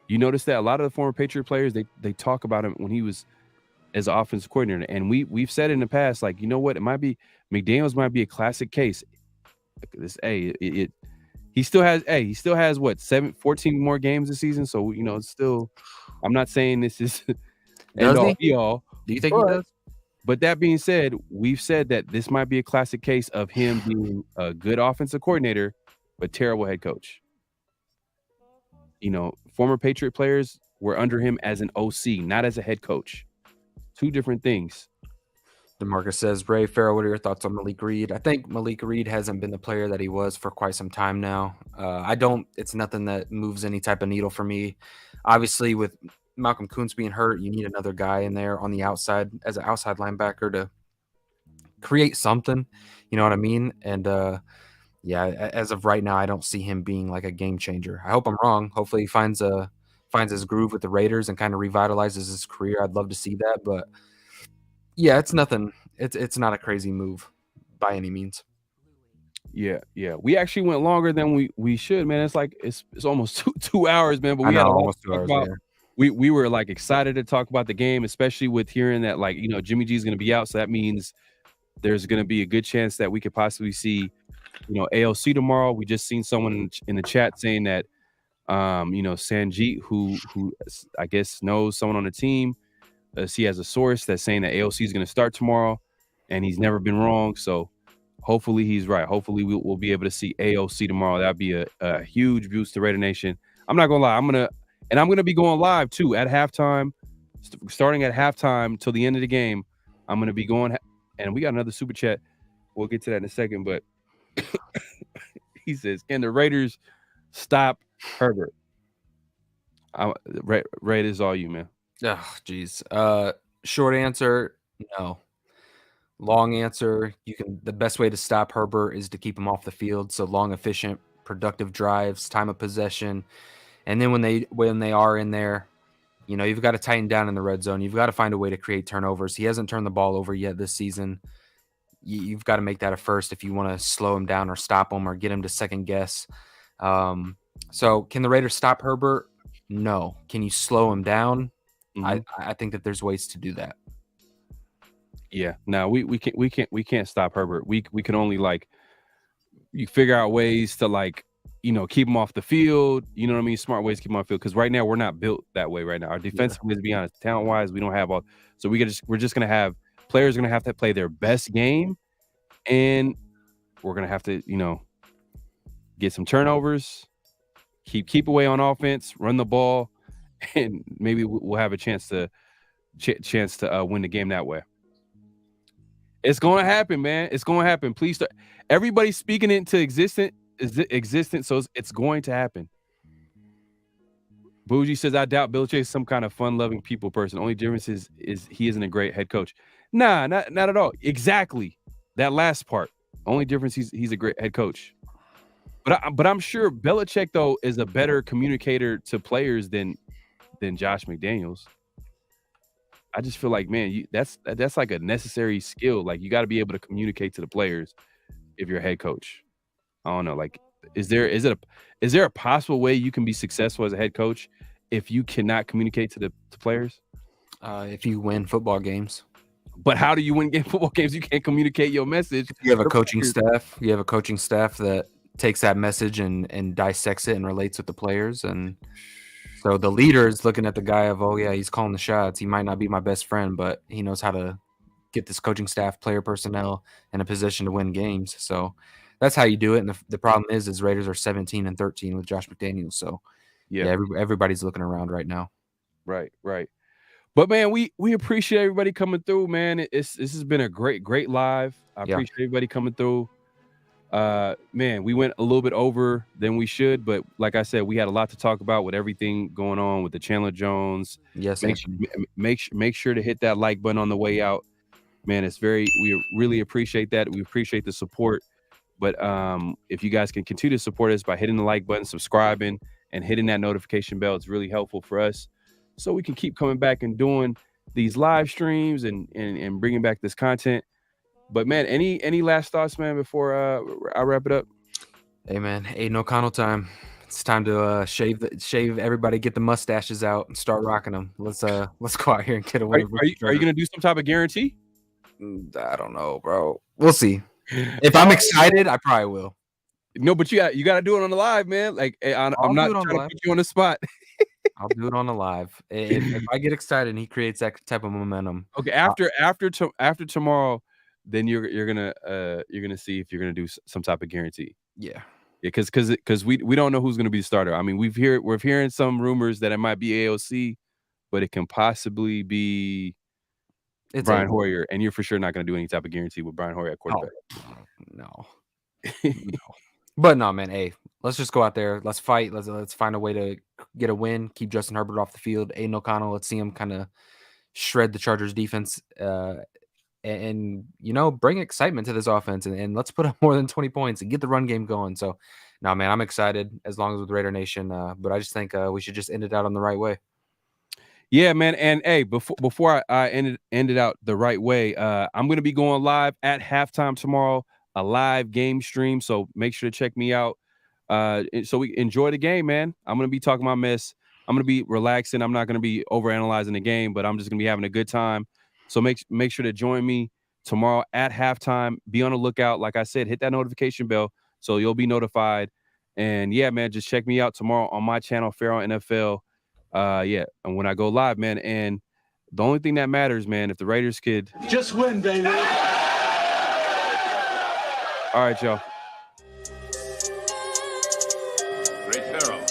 You notice that a lot of the former Patriot players, they talk about him when he was as an offensive coordinator. And we've said in the past, like, you know what, McDaniels might be a classic case. He still has what, 14 more games this season. So, it's still, I'm not saying this is end all be all. Do you think he does? But that being said, we've said that this might be a classic case of him being a good offensive coordinator, but terrible head coach. Former Patriot players were under him as an OC, not as a head coach. Two different things. DeMarcus says, Ray, Pharaoh, what are your thoughts on Malik Reed? I think Malik Reed hasn't been the player that he was for quite some time now. It's nothing that moves any type of needle for me. Obviously, with Malcolm Kuntz being hurt, you need another guy in there on the outside as an outside linebacker to create something. You know what I mean? And as of right now, I don't see him being like a game changer. I hope I'm wrong. Hopefully he finds his groove with the Raiders and kind of revitalizes his career. I'd love to see that, but yeah, it's nothing. It's not a crazy move by any means. Yeah. We actually went longer than we should, man. It's like it's almost 2 hours, man. But we had almost 2 hours. We were like excited to talk about the game, especially with hearing that Jimmy G is going to be out, so that means there's going to be a good chance that we could possibly see AOC tomorrow. We just seen someone in the chat saying that Sanjeet, who I guess knows someone on the team, he has a source that's saying that AOC is going to start tomorrow, and he's never been wrong. So hopefully he's right. Hopefully we'll be able to see AOC tomorrow. That'd be a huge boost to Raider Nation. I'm not gonna lie. I'm gonna be going live too at halftime, starting at halftime till the end of the game. I'm gonna be going, and we got another super chat. We'll get to that in a second, but he says, "Can the Raiders stop Herbert?" Ray, this is all you, man. Oh, geez. Short answer, no. Long answer, the best way to stop Herbert is to keep him off the field. So long, efficient, productive drives, time of possession. And then when they are in there, you've got to tighten down in the red zone. You've got to find a way to create turnovers. He hasn't turned the ball over yet this season. You've got to make that a first if you want to slow him down or stop him or get him to second guess. So can the Raiders stop Herbert? No. Can you slow him down? Mm-hmm. I think that there's ways to do that. Yeah. No, we can't stop Herbert. We can only you figure out ways to keep him off the field. You know what I mean? Smart ways to keep him off the field. Because right now we're not built that way. Right now, our defense, to be honest, talent wise, we don't have all. So we're just gonna have players gonna have to play their best game, and we're gonna have to get some turnovers, keep away on offense, run the ball, and maybe we'll have a chance to win the game that way. It's going to happen, man. It's going to happen. Please start. Everybody's speaking it into existence, so it's going to happen. Bougie says, I doubt Belichick is some kind of fun-loving people person. Only difference is he isn't a great head coach. Nah, not at all. Exactly. That last part. Only difference, he's a great head coach. But I'm sure Belichick, though, is a better communicator to players than Josh McDaniels. I just feel like, man, that's like a necessary skill. Like, you got to be able to communicate to the players if you're a head coach. I don't know. Like, is there a possible way you can be successful as a head coach if you cannot communicate to the players? If you win football games. But how do you win football games? You can't communicate your message. You have a coaching staff. You have a coaching staff that takes that message and dissects it and relates with the players. And so the leader is looking at the guy of, oh yeah, he's calling the shots. He might not be my best friend, but he knows how to get this coaching staff, player personnel in a position to win games. So that's how you do it. And the problem is Raiders are 17-13 with Josh McDaniels. So yeah, everybody's looking around right now. Right. But man, we appreciate everybody coming through, man. This has been a great live. I appreciate everybody coming through. Man, we went a little bit over than we should, but like I said, we had a lot to talk about with everything going on with the Chandler Jones. Yes, make sure to hit that like button on the way out, man. We really appreciate that. We appreciate the support. But if you guys can continue to support us by hitting the like button, subscribing, and hitting that notification bell, it's really helpful for us, so we can keep coming back and doing these live streams and bringing back this content. But man, any last thoughts, man, before I wrap it up? Hey man, Aiden O'Connell time. It's time to shave everybody, get the mustaches out and start rocking them. Let's go out here and get away. Are you gonna do some type of guarantee? I don't know, bro. We'll see. If I'm excited, I probably will. No, but you got to do it on the live, man. Like I'm not trying to put you on the spot. I'll do it on the live. If I get excited and he creates that type of momentum. Okay, after tomorrow, then you're gonna see if you're gonna do some type of guarantee. Yeah, because we don't know who's gonna be the starter. I mean, we're hearing some rumors that it might be AOC, but it can possibly be Brian Hoyer, and you're for sure not gonna do any type of guarantee with Brian Hoyer at quarterback. No. But no, man. Hey, let's just go out there. Let's fight. Let's find a way to get a win. Keep Justin Herbert off the field. Aiden O'Connell. Let's see him kind of shred the Chargers defense, and bring excitement to this offense. And let's put up more than 20 points and get the run game going. So, no, man, I'm excited as long as with Raider Nation. But I just think we should just end it out on the right way. Yeah, man. And hey, before I end it out the right way, I'm gonna be going live at halftime tomorrow. A live game stream, so make sure to check me out. So we enjoy the game, man. I'm gonna be talking my mess. I'm gonna be relaxing. I'm not gonna be overanalyzing the game, but I'm just gonna be having a good time. So make sure to join me tomorrow at halftime. Be on the lookout. Like I said, hit that notification bell so you'll be notified. And yeah, man, just check me out tomorrow on my channel, PharoahNFL. And when I go live, man. And the only thing that matters, man, if the Raiders could Just win, baby. All right, y'all. Great Pharaoh,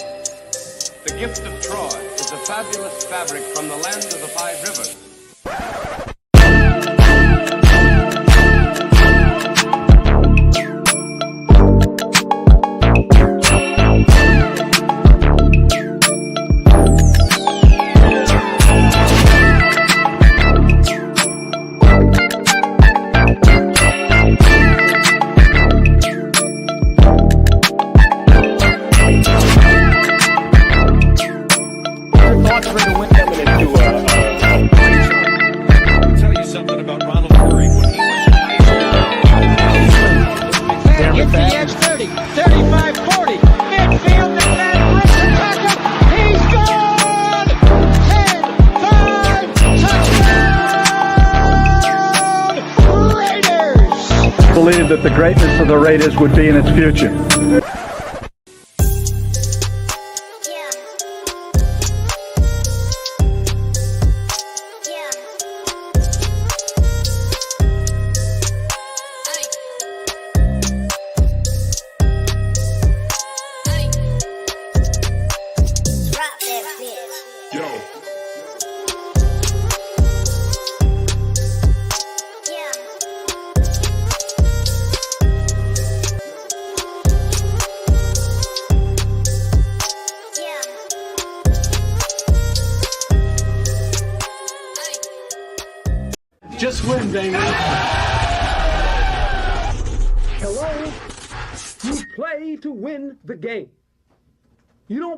the gift of Troy is a fabulous fabric from the land of the five rivers. That the greatness of the Raiders would be in its future. Just win, baby. Hello? You play to win the game. You don't